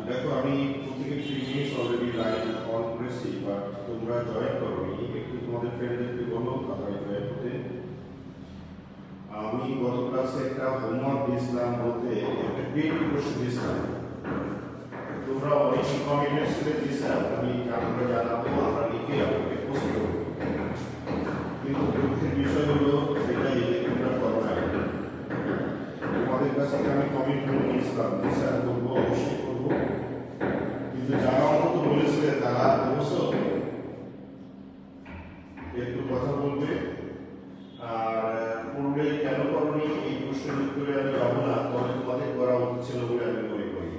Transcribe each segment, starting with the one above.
দেখো আমি প্রত্যেকে 3 মিনিটস অলরেডি লাইভ অন করেছি, বাট তোমরা জয়েন করোনি। একটু তোমাদের ফ্রেন্ডদেরকে বলো তাড়াতাড়ি জয়েন করতে। আমি গত ক্লাসে একটা হোমওয়ার্ক দিয়েছিলাম, বলতে একটা ক্রিয়েটিভ প্রশ্ন দিয়েছিলাম। তোমরা অনেক কমেন্টস দিয়েছিলাম, আমি আমরা জানাবো, আমরা লিখে আপনাকে পোস্ট করবো। কিন্তু দুঃখের বিষয় হলো সেটাই তোমরা করো না। তোমাদের কাছ থেকে আমি কমিটমেন্ট নিয়েছিলাম যে স্যার করবো, অবশ্যই করবো, কিন্তু যারা অন্তত বলেছিলেন তারা অবশ্য একটু কথা বলবে। আর পূর্বে কেন করনি এই প্রশ্নের উত্তরে আমি যাবো না, তবে তোমাদের করা উচিত ছিল বলে আমি মনে করি।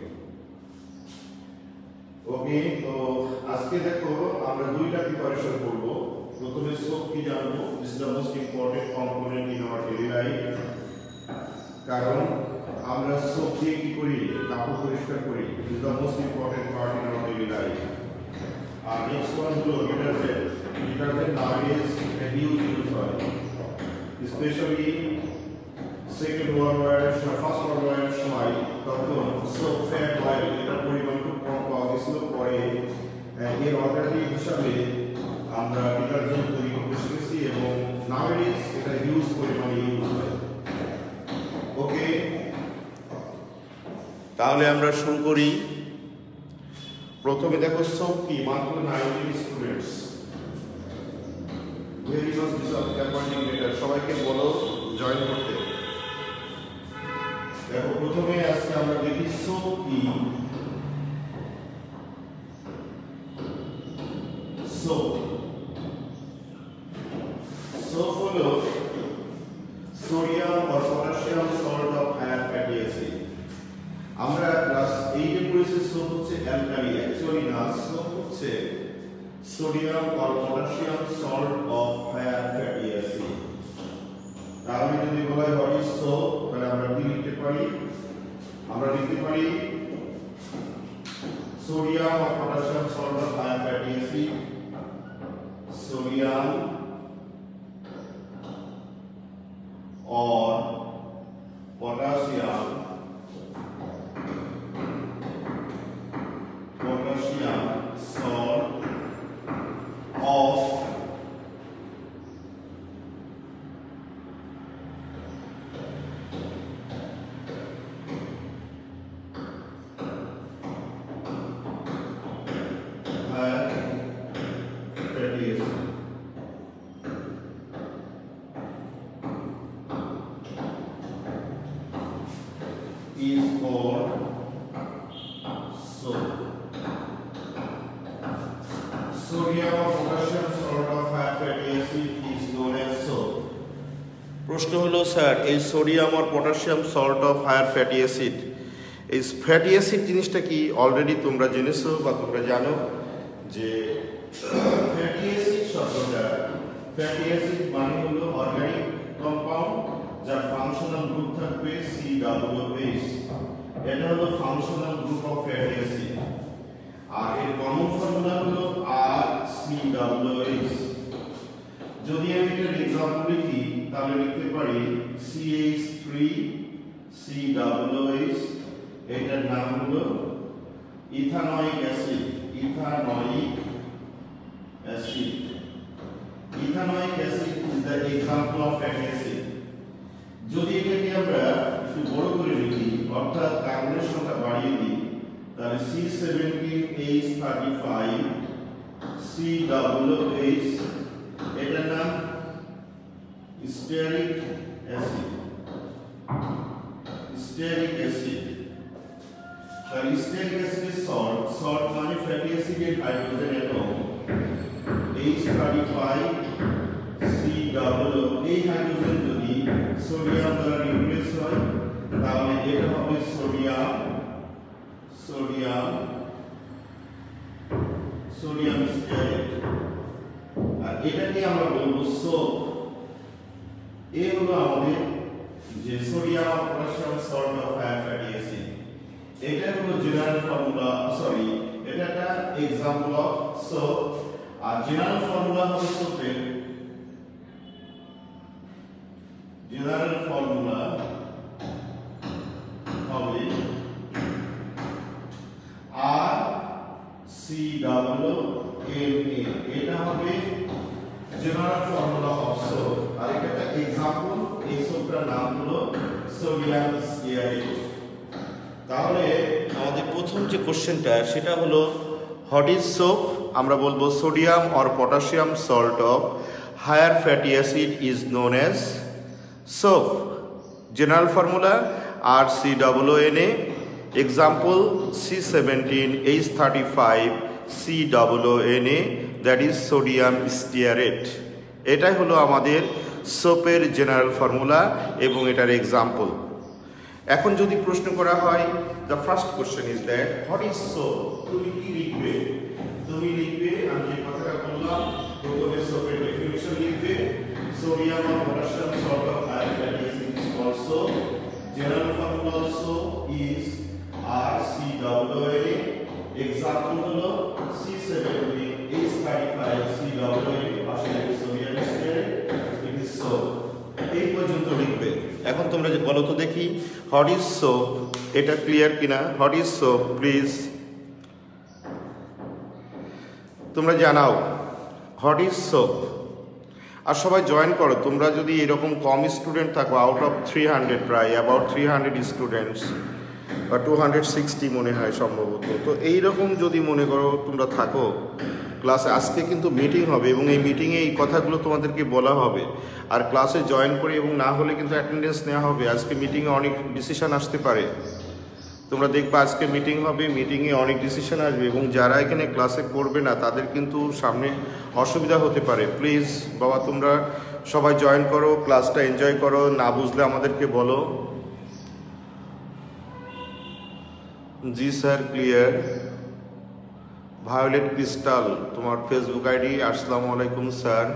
ওকে, তো আজকে দেখো আমরা দুইটা প্রিপারেশন করবো। প্রথমে সোপ কি জানবো, this is the most important component in our daily life. কারণ আমরা সোপ দিয়ে কি করি, কাপড় পরিষ্কার করি, is the most important part in our daily life. আর নেক্সট ওয়ান হলো detergent. Detergent nowadays reduce use হয়, স্পেশালি সেকেন্ড ওয়ার্ল্ড ওয়ারের সময়, ফার্স্ট ওয়ার্ল্ড ওয়ারের সময় তখন সোপ ফ্যাট অয়েল এটার পরিমাণ খুব কম পাওয়া গেছিল। পরে এর অল্টারনেটিভ হিসাবে আমরা ডিটারজেন্ট তৈরি করতে শিখেছি এবং নাওয়াডেজ এটা হিউজ পরিমাণে ইউজ হয়। ওকে, তাহলে আমরা শুরু করি। প্রথমে দেখো সোপ কি, মাত্র 19 students, very much disappointing letter. সবাইকে বলো জয়েন করতে। দেখো প্রথমে আজকে আমরা দেখি সোপ কি। সোপ হলো sodium or potassium salt of higher fatty acid। আমরা ক্লাস 8 এ পড়েছি সোপ হচ্ছে অ্যালকালি, অ্যাকচুয়ালি না, সোপ হচ্ছে sodium or potassium salt of higher fatty acid। তাহলে যদি বলা হয় হোয়াট ইজ সোপ, তাহলে আমরা কি লিখতে পারি, আমরা লিখতে পারি sodium or potassium salt of higher fatty acid, sodium or potassium salt of is called soap. Sodium or potassium salt of high fatty acid is known as soap. প্রশ্ন হলো স্যার, এই সোডিয়াম আর potassium salt of higher fatty acid, এই fatty acid জিনিসটা কি already তোমরা জেনেছো বা তোমরা জানো যে ফ্যাটি অ্যাসিড শব্দটা, ফ্যাটি অ্যাসিড মানে হলো অর্গানিক কম্পাউন্ড যার ফাংশনাল গ্রুপ থাকবে COOH। এটা হলো functional group of fatty acid. আর এর কমন ফর্মুলা হলো RCOOH। যদি আমি একটা এক্সাম্পল লিখি তাহলে লিখতে পারি CH3COOH, এটার নাম হলো ethanoic acid. Ethanoic acid, ethanoic acid is the example of fatty acid. যদি এটাকে আমরা একটু বড় করে লিখি, অর্থাৎ কার্বনের সংখ্যা বাড়িয়ে দিই, তাহলে C17H35 COOH, এটার নাম স্টেরিক অ্যাসিড। স্টেরিক অ্যাসিড তাহলে স্টেরিক অ্যাসিডের সল্ট, সল্ট মানে ফ্যাটি অ্যাসিডের hydrogen atom H35 C double এই হাইড্রোজেন যদি সোডিয়াম দ্বারা রিপ্লেস হয় তাহলে এটা হবে সোডিয়াম স্টেরেট, আর এটাকে আমরা বলবো সোপ। এই হলো আমাদের যে সোডিয়াম আর potassium salt of higher fatty acid. এটা হলো জেনারেল ফর্মুলা, সরি এটা একটা एग्जांपल অফ সোপ। আর জেনারেল ফর্মুলা হলো সোপের, জেনারেল ফর্মুলা হবে আর সি ডাবল এল এ, এটা হবে জেনারেল ফর্মুলা অফ সোপ। আর এটা একটা एग्जांपल, এই সোপটার নাম হলো সোডিয়াম স্টিয়ারেট। তাহলে আমাদের প্রথম যে কোশ্চেনটা সেটা হলো হোয়াট ইজ সোপ। আমরা বলবো sodium or potassium salt of higher fatty acid is known as soap. General formula R C double N A, example C17H35 C double N A, that is sodium stearate. এটাই হলো আমাদের সোপের general formula এবং এটার example. এখন যদি প্রশ্ন করা হয়, the first question is that what is soap, তুমি কি লিখবে? তুমি লিখবে, আমি যে কথাটা বললাম, প্রথমে সোপের ডেফিনিশন লিখবে, সোডিয়াম আর potassium salt of higher fatty acid is also, general formula also is RCOONA, example হলো C17H35 C ডাবল এন, আসলে sodium stearate, it is soap. এই পর্যন্ত লিখবে। এখন তোমরা যে বলো তো দেখি হোয়াট ইজ সোপ, এটা ক্লিয়ার কিনা? হোয়াট ইজ সোপ প্লিজ তোমরা জানাও, হোয়াট ইজ সোপ। আর সবাই জয়েন করো। তোমরা যদি এরকম কম স্টুডেন্ট থাকো, আউট অফ 300, প্রায় অ্যাবাউট 300 স্টুডেন্টস বা 260 মনে হয় সম্ভবত, তো এইরকম যদি মনে করো তোমরা থাকো ক্লাসে, আজকে কিন্তু মিটিং হবে এবং এই মিটিংয়ে এই কথাগুলো তোমাদেরকে বলা হবে। আর ক্লাসে জয়েন করে এবং না হলে কিন্তু অ্যাটেন্ডেন্স নেওয়া হবে। আজকে মিটিংয়ে অনেক ডিসিশন আসতে পারে, তোমরা দেখবে আজকে মিটিং হবে, মিটিংয়ে অনেক ডিসিশন আসবে এবং যারা এখানে ক্লাসে করবে না তাদের কিন্তু সামনে অসুবিধা হতে পারে। প্লিজ বাবা তোমরা সবাই জয়েন করো, ক্লাসটা এনজয় করো, না বুঝলে আমাদেরকে বলো। জি স্যার ক্লিয়ার। ভায়োলেট ক্রিস্টাল তোমার ফেসবুক আইডি, আসসালামু আলাইকুম স্যার।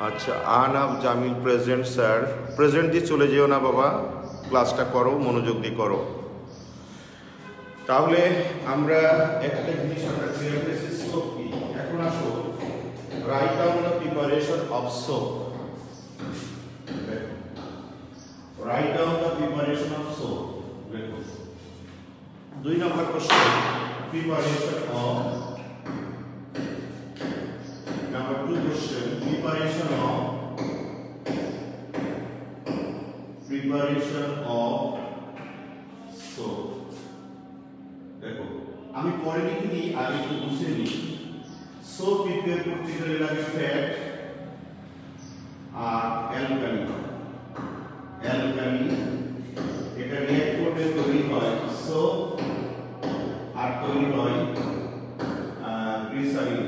আচ্ছা আনাব জামিল প্রেজেন্ট স্যার, প্রেজেন্ট দিয়ে চলে যেও না বাবা, ক্লাসটা করো, মনোযোগ দিয়ে করো। তাহলে আমরা একটা জিনিস আমরা ক্লিয়ার করেছি, সোপ কি। এখন আসো write down the preparation of soap, write down the preparation of soap. দেখো 2 number question, preparation of, number 2 question, preparation of soap. দেখো আমি পরে লিখে দিই, আগে একটু বুঝে নিই। সোপ প্রিপেয়ার করতে গেলে লাগে ফ্যাট আর অ্যালকালি, এটা রিঅ্যাক্ট করলে তৈরি হয় সোপ আর তৈরি হয় গ্লিসারিন।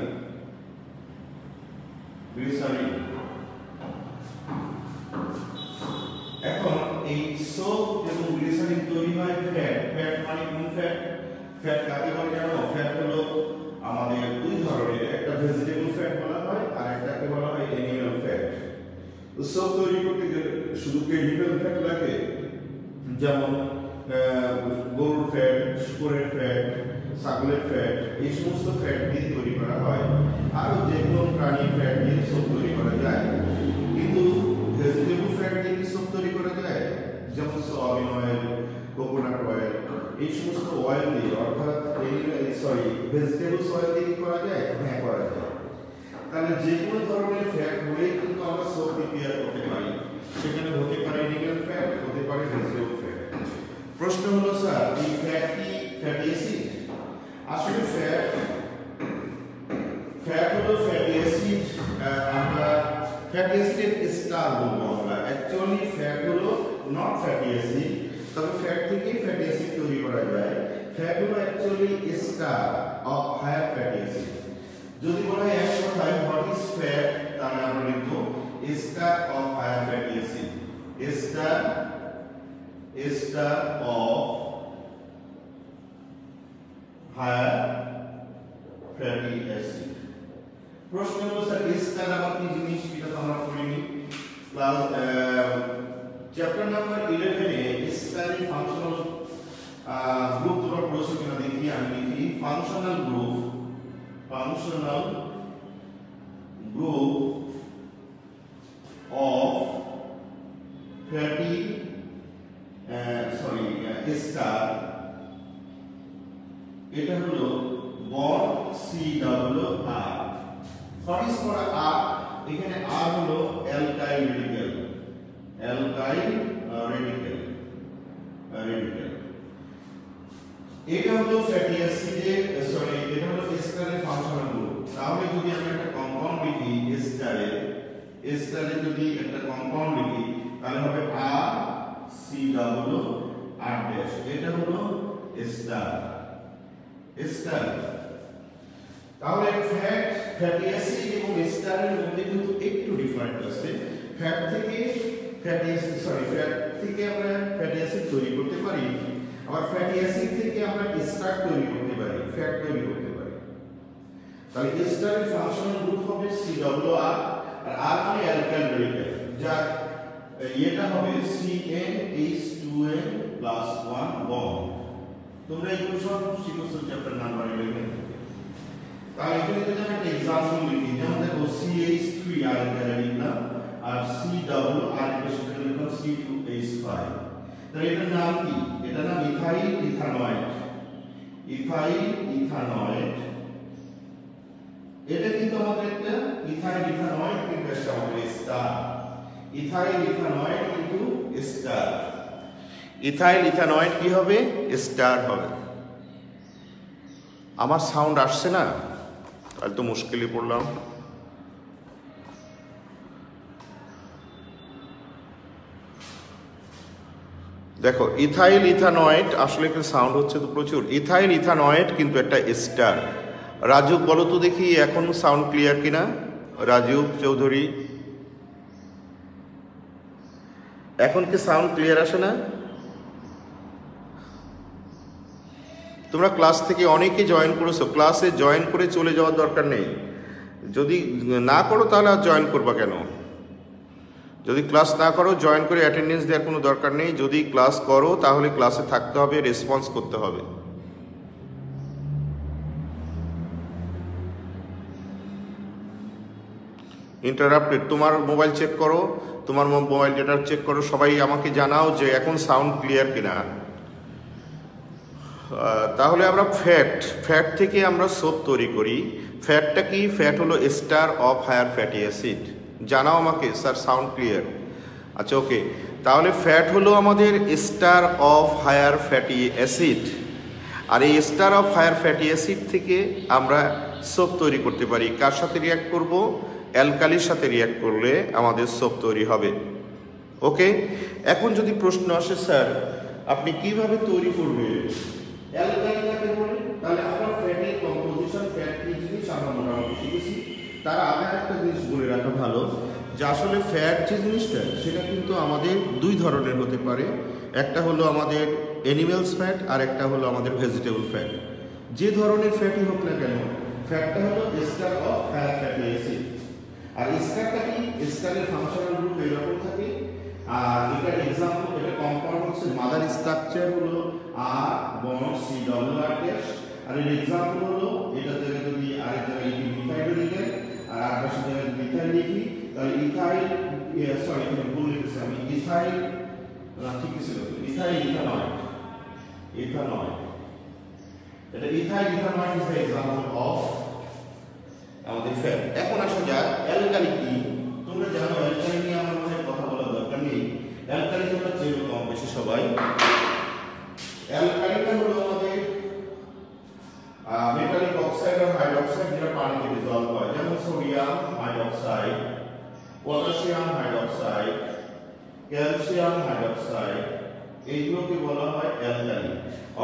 এখন এই সোপ এবং গ্লিসারিন তৈরি হয় ফ্যাট মানে কোন ফ্যাট কাকে বলে জানো? ফ্যাট হলো আমাদের 2 ধরনের, একটা ভেজিটেবল ফ্যাট বলা হয় আর একটাকে বলা হয় অ্যানিমাল ফ্যাট। তো সোপ তৈরি করতে গেলে শুধু কেমিক্যাল ফ্যাট লাগে, যেমন গরুর ফ্যাট, শুকরের ফ্যাট, ছাগলের ফ্যাট, এই সমস্ত ফ্যাট দিয়ে তৈরি করা হয়। আর যে কোনো প্রাণীর ফ্যাট দিয়ে সোপ তৈরি করা যায়। কিন্তু ভেজিটেবল ফ্যাট দিয়ে কি সোপ তৈরি করা যায়? যেমন সয়াবিন অয়েল, কোকোনাট অয়েল, এই সমস্ত অয়েল দিয়ে, অর্থাৎ ভেজিটেবল অয়েল দিয়ে করা যায়? হ্যাঁ করা যায়। তাহলে যে কোনো ধরনের ফ্যাট হলেই কিন্তু আমরা সোপ প্রিপেয়ার করতে পারি। সেখানে হতে পারে অ্যানিমাল ফ্যাট, হতে পারে ভেজিটেবল ফ্যাট। প্রশ্ন হলো স্যার এই ফ্যাট কি ফ্যাটি অ্যাসিড? আসলে ফ্যাট হলো ফ্যাটি অ্যাসিড, আমরা ফ্যাটি অ্যাসিডের স্টার বলবো আমরা। অ্যাকচুয়ালি ফ্যাট হলো নট ফ্যাটি অ্যাসিড, তবে ফ্যাট থেকেই ফ্যাটি অ্যাসিড তৈরি করা যায়। ফ্যাট হলো actually ester of higher fatty acid. যদি বলা হয় এক কথায় হোয়াট ইজ ফ্যাট, তাহলে আমরা লিখব ester of higher fatty acid. Ester of higher fatty acid. প্রশ্ন হলো স্যার স্টার আবার কি জিনিস, এটা তো আমরা পড়িনি। ক্লাস চ্যাপ্টার নাম্বার 11 এ স্টারের ফাংশনাল গ্রুপ তোমরা পড়েছো কিনা দেখি। আমি লিখি functional group of fatty star. এটা হলো bond CR। What is for R? এখানে R হলো অ্যালকাইল রেডিক্যাল। এটা হলো ফ্যাটি অ্যাসিডের এটা হলো এস্টারের ফাংশনাল গ্রুপ। তাহলে যদি আমি একটা কম্পাউন্ড লিখি এস্টারে যদি একটা কম্পাউন্ড লিখি তাহলে হবে RCR'। এটা হলো এস্টার। তাহলে ফ্যাটি অ্যাসিড এবং এস্টারের মধ্যে কিন্তু একটু ডিফারেন্ট আছে। ফ্যাট থেকে আমরা ফ্যাটি অ্যাসিড তৈরি করতে পারি, আবার ফ্যাটি অ্যাসিড থেকে আমরা এস্টার তৈরি করতে পারি, ফ্যাট তৈরি করতে পারি। তাহলে এস্টারের ফাংশনাল গ্রুপ হবে CR আর R মানে অ্যালকাইল রেডিক্যাল, যার এটা হবে CnH2n+1 বন্ড। তোমরা এগুলো সব শিখছো চ্যাপ্টার নাম্বার 11। তাহলে এখানে যদি আমি একটা एग्जांपल লিখি, যেমন দেখো CH3 আর এটা লিখলাম, আর CR এর সাথে লিখলাম C2H5। তাহলে এটার নাম কি? এটার নাম ইথাইল ইথানয়েড। এটা কিন্তু আমাদের একটা ইথাইল ইথানয়েড কিন্তু একটা হবে স্টার। ইথাইল ইথানয়েড কিন্তু স্টার। ইথাইল ইথানয়েড কি হবে? স্টার হবে। আমার সাউন্ড আসছে না? তাহলে তো মুশকিলে পড়লাম। দেখো ইথাইল ইথানয়েড আসলে কি সাউন্ড হচ্ছে তো প্রচুর। ইথাইল ইথানয়েড কিন্তু একটা স্টার। রাজু বলো তো দেখি এখন সাউন্ড ক্লিয়ার কিনা? রাজু চৌধুরী, এখন কি সাউন্ড ক্লিয়ার আসে না? তোমরা ক্লাস থেকে অনেকে জয়েন করেছো, ক্লাসে জয়েন করে চলে যাওয়ার দরকার নেই। যদি না করো তাহলে আর জয়েন করবা কেন? যদি ক্লাস না করো জয়েন করে অ্যাটেন্ডেন্স দেওয়ার কোনো দরকার নেই। যদি ক্লাস করো তাহলে ক্লাসে থাকতে হবে, রেসপন্স করতে হবে। ইন্টারাপ্টেড, তোমার মোবাইল চেক করো, তোমার মোবাইল ডেটা চেক করো, সবাই আমাকে জানাও যে এখন সাউন্ড ক্লিয়ার কিনা। তাহলে আমরা ফ্যাট থেকে আমরা সোপ তৈরি করি। ফ্যাটটা কি? ফ্যাট হলো ester of higher fatty acid. জানাও আমাকে স্যার সাউন্ড ক্লিয়ার। আচ্ছা ওকে, তাহলে ফ্যাট হলো আমাদের ester of higher fatty acid. আর এই ester of higher fatty acid থেকে আমরা সোপ তৈরি করতে পারি। কার সাথে রিঅ্যাক্ট করব? অ্যালকালির সাথে রিঅ্যাক্ট করলে আমাদের সোপ তৈরি হবে। ওকে, এখন যদি প্রশ্ন আসে স্যার আপনি কিভাবে তৈরি করবেন অ্যালকালি কাকে বলে, তাহলে আমরা ফ্যাটের কম্পোজিশন, ফ্যাট কি জিনিস আমরা মোটামুটি শিখেছি। তার আগে একটা জিনিস বলে রাখা ভালো যে আসলে ফ্যাট যে জিনিসটা সেটা কিন্তু আমাদের দুই ধরনের হতে পারে। একটা হলো আমাদের অ্যানিমেলস ফ্যাট আর একটা হলো আমাদের ভেজিটেবল ফ্যাট। যে ধরনের ফ্যাটই হোক না কেন, ফ্যাটটা হলো ester of higher fatty acid. আর এস্টারটা কি? এস্টারের ফাংশনাল গ্রুপ এরকম থাকে। আর এটার एग्जांपल, এটা কম্পাউন্ড হচ্ছে মাদার স্ট্রাকচার হলো R বন্ড CR'। আর এর एग्जांपल হলো এটা জায়গায় যদি আরেক জায়গায় লিখি মিথাইল রেডিক্যাল, আর আর পাশে জায়গায় মিথাইল লিখি তাহলে ইথাইল এখানে ভুল লিখেছি আমি, ইথাইল না ঠিক ছিল, ইথাইল ইথানয়েড। এটা ethyl ইথানয়েড is the example of আমাদের ফ্যাট। এখন আসা যাক অ্যালকালি কি। তোমরা জানো অ্যালকালি নিয়ে আমার মনে কথা বলার দরকার নেই। অ্যালকালি তোমরা চেনো কম বেশি সবাই। অ্যালকালিটা হলো আমাদের মেটালিক অক্সাইড আর হাইড্রোক্সাইড যেটা পানিতে ডিসলভ হয়, যেমন sodium hydroxide, potassium hydroxide, calcium hydroxide, এইগুলোকে বলা হয় অ্যালকালি,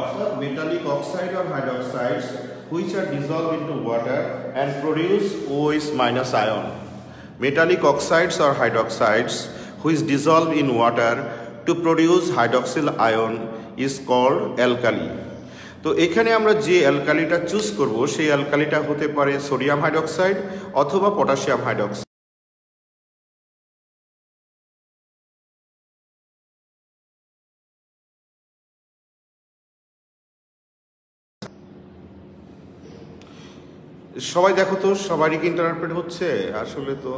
অর্থাৎ metallic oxide or hydroxides which are dissolved into water and produce OH minus ion. Metallic oxides or hydroxides which dissolve in water to produce hydroxyl ion is called alkali. তো এখানে আমরা যে অ্যালকালিটা choose করব সেই অ্যালকালিটা হতে পারে sodium hydroxide অথবা potassium hydroxide. সবাই দেখো তো, সবারই কি ইন্টারপ্রেট হচ্ছে? আসলে তো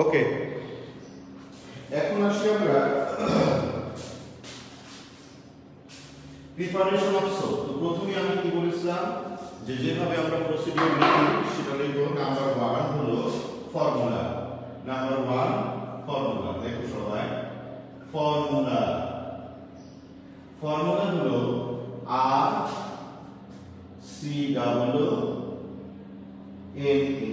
ওকে, এখন আসি আমরা প্রিপারেশন অফ সোপ। তো প্রথমে আমি কি বলেছিলাম যে যেভাবে আমরা প্রসিডিউর লিখি সেটা লিখব। নাম্বার 1 হলো ফর্মুলা। Number 1 formula. দেখো সবাই, ফর্মুলা হলো আর সি ডাবল এন এ।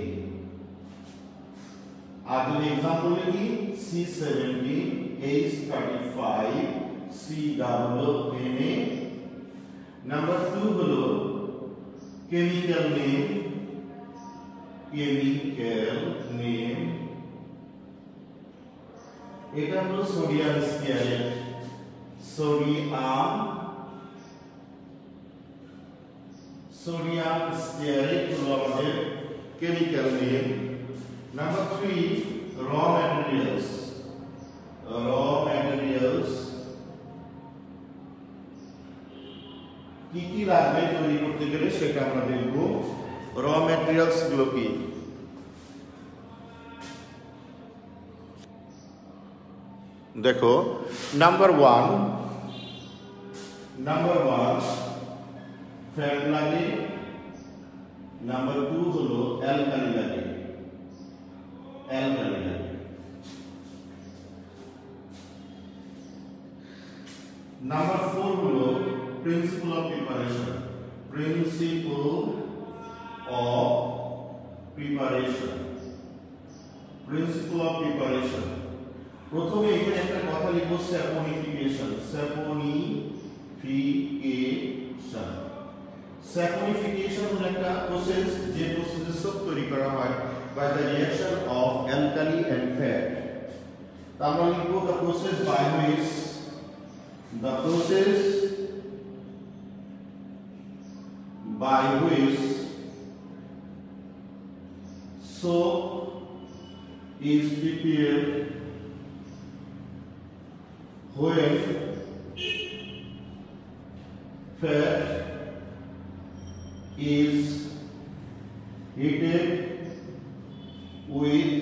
আর যদি এক্সাম্পল লিখি C17 H35 C double N এ। নাম্বার 2 হলো কেমিক্যাল নেম, এটা হলো সোডিয়াম স্টিয়ারেট, সোডিয়াম স্টিয়ারেট হলো আমাদের কেমিক্যাল নেম। নাম্বার 3 র ম্যাটেরিয়ালস কি কি লাগবে তৈরি করতে গেলে সেটা আমরা দেখব। র ম্যাটেরিয়ালস গুলো কি? দেখো, নাম্বার 1 ফ্যাট লাগে, নাম্বার 2 হলো অ্যালকালি লাগে। নাম্বার 4 হলো প্রিন্সিপল অফ প্রিপারেশন। প্রথমে এখানে একটা কথা লিখব, স্যাপোনিফিকেশন। স্যাপোনিফিকেশন হলো একটা প্রসেস, যে প্রসেসে সোপ তৈরি করা হয় by the reaction of alkali and fat. আমরা লিখব the process by which soap is prepared when fat is heated with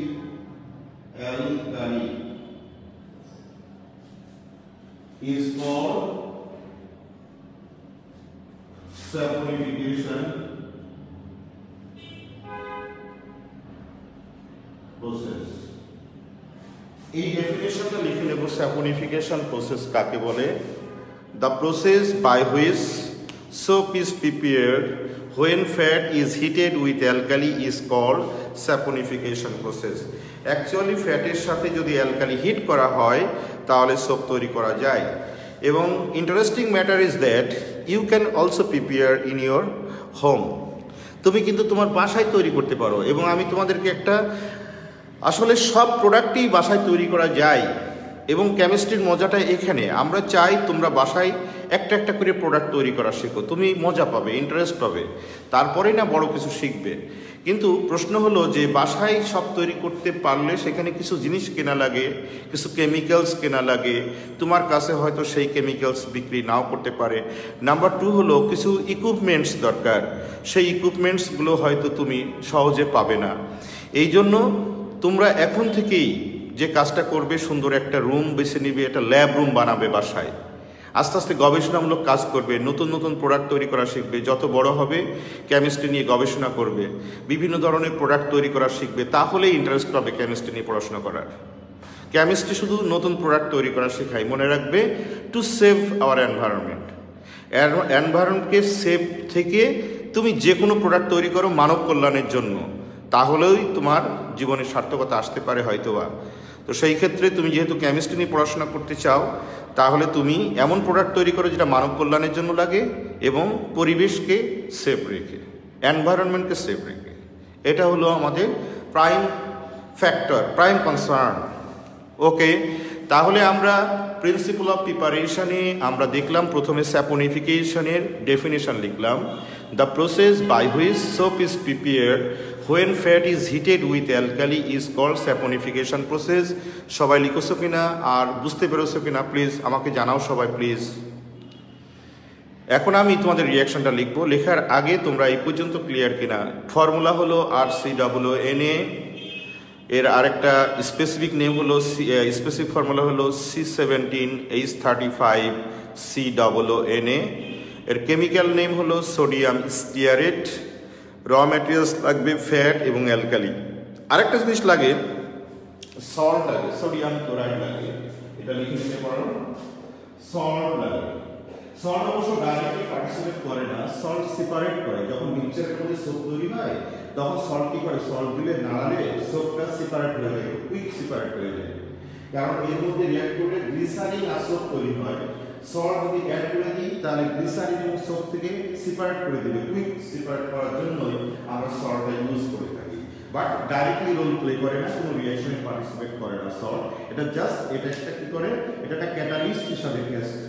alkali is called saponification process. এই ডেফিনেশনটা লিখে নেব, স্যাপোনিফিকেশন প্রসেস কাকে বলে? The process by which soap is prepared when fat is heated with alkali is called saponification process. Actually ফ্যাটের সাথে যদি alkali hit করা হয় তাহলে সোপ তৈরি করা যায়। এবং interesting matter is that you can also prepare in your home. তুমি কিন্তু তোমার বাসায় তৈরি করতে পারো। এবং আমি তোমাদেরকে একটা, আসলে সব প্রোডাক্টই বাসায় তৈরি করা যায়। এবং কেমিস্ট্রির মজাটা এখানে, আমরা চাই তোমরা বাসায় একটা একটা করে প্রোডাক্ট তৈরি করা শেখো। তুমি মজা পাবে, ইন্টারেস্ট পাবে, তারপরেই না বড় কিছু শিখবে। কিন্তু প্রশ্ন হলো যে বাসায় সব তৈরি করতে পারলে সেখানে কিছু জিনিস কেনা লাগে, কিছু কেমিক্যালস কেনা লাগে। তোমার কাছে হয়তো সেই কেমিক্যালস বিক্রি নাও করতে পারে। নাম্বার 2 হলো কিছু ইকুইপমেন্টস দরকার, সেই ইকুইপমেন্টসগুলো হয়তো তুমি সহজে পাবে না। এই জন্য তোমরা এখন থেকেই যে কাজটা করবে, সুন্দর একটা রুম বেছে নিবে, একটা ল্যাব রুম বানাবে বাসায়। আস্তে আস্তে গবেষণামূলক কাজ করবে, নতুন নতুন প্রোডাক্ট তৈরি করা শিখবে। যত বড় হবে কেমিস্ট্রি নিয়ে গবেষণা করবে, বিভিন্ন ধরনের প্রোডাক্ট তৈরি করা শিখবে, তাহলেই ইন্টারেস্ট পাবে কেমিস্ট্রি নিয়ে পড়াশোনা করার। কেমিস্ট্রি শুধু নতুন প্রোডাক্ট তৈরি করা শেখায়, মনে রাখবে, টু সেভ আওয়ার এনভায়রনমেন্ট। এনভায়রনমেন্টকে সেভ থেকে তুমি যে কোনো প্রোডাক্ট তৈরি করো মানব কল্যাণের জন্য, তাহলেই তোমার জীবনে সার্থকতা আসতে পারে হয়তোবা। তো সেই ক্ষেত্রে তুমি যেহেতু কেমিস্ট্রি নিয়ে পড়াশোনা করতে চাও, তাহলে তুমি এমন প্রোডাক্ট তৈরি করো যেটা মানব কল্যাণের জন্য লাগে এবং পরিবেশকে সেভ রেখে, এনভায়রনমেন্টকে সেভ রেখে। এটা হলো আমাদের prime factor, prime concern. Okay, তাহলে আমরা প্রিন্সিপাল অফ প্রিপারেশনে আমরা দেখলাম, প্রথমে স্যাপনিফিকেশনের ডেফিনেশন লিখলাম, the process by which soap is prepared when fat is heated with alkali is called saponification process. সবাই লিখেছো কিনা আর বুঝতে পেরেছো কিনা প্লিজ আমাকে জানাও সবাই প্লিজ। এখন আমি তোমাদের রিয়াকশনটা লিখবো, লেখার আগে তোমরা এই পর্যন্ত ক্লিয়ার কিনা। ফর্মুলা হলো RCOONA, এর আরেকটা স্পেসিফিক নেম হলো স্পেসিফিক ফর্মুলা হলো C17H35COONA, এর কেমিক্যাল নেম হলো সোডিয়াম স্টিয়ারেট। র ম্যাটেরিয়ালস লাগবে ফ্যাট এবং অ্যালকালি। আরেকটা জিনিস লাগে, সল্ট লাগে, সোডিয়াম ক্লোরাইড লাগে, এটা লিখে নিতে পারো, সল্ট লাগে। সল্ট অবশ্য ডাইরেক্টলি পার্টিসিপেট করে না, সল্ট সেপারেট করে। যখন মিক্সচারের মধ্যে সোপ তৈরি হয় তখন সল্ট কি করে, সল্ট দিলে নাড়ালে সোপটা সেপারেট হয়ে যায়, কুইক সেপারেট হয়ে যায়। কারণ এর মধ্যে রিঅ্যাক্ট করলে গ্লিসারিন আর সোপ তৈরি হয়। সল্ট যদি অ্যাড করে দিই তাহলে গ্লিসারিন এবং সোপ থেকে সেপারেট করে দেবে, কুইক সেপারেট করার জন্যই আমরা সল্টটা ইউজ করে থাকি। বাট ডাইরেক্টলি রোল প্লে করে না, কোনো রিঅ্যাকশনে পার্টিসিপেট করে না সল্ট। এটা জাস্ট এটা একটা কি করে, এটা একটা ক্যাটালিস্ট হিসাবে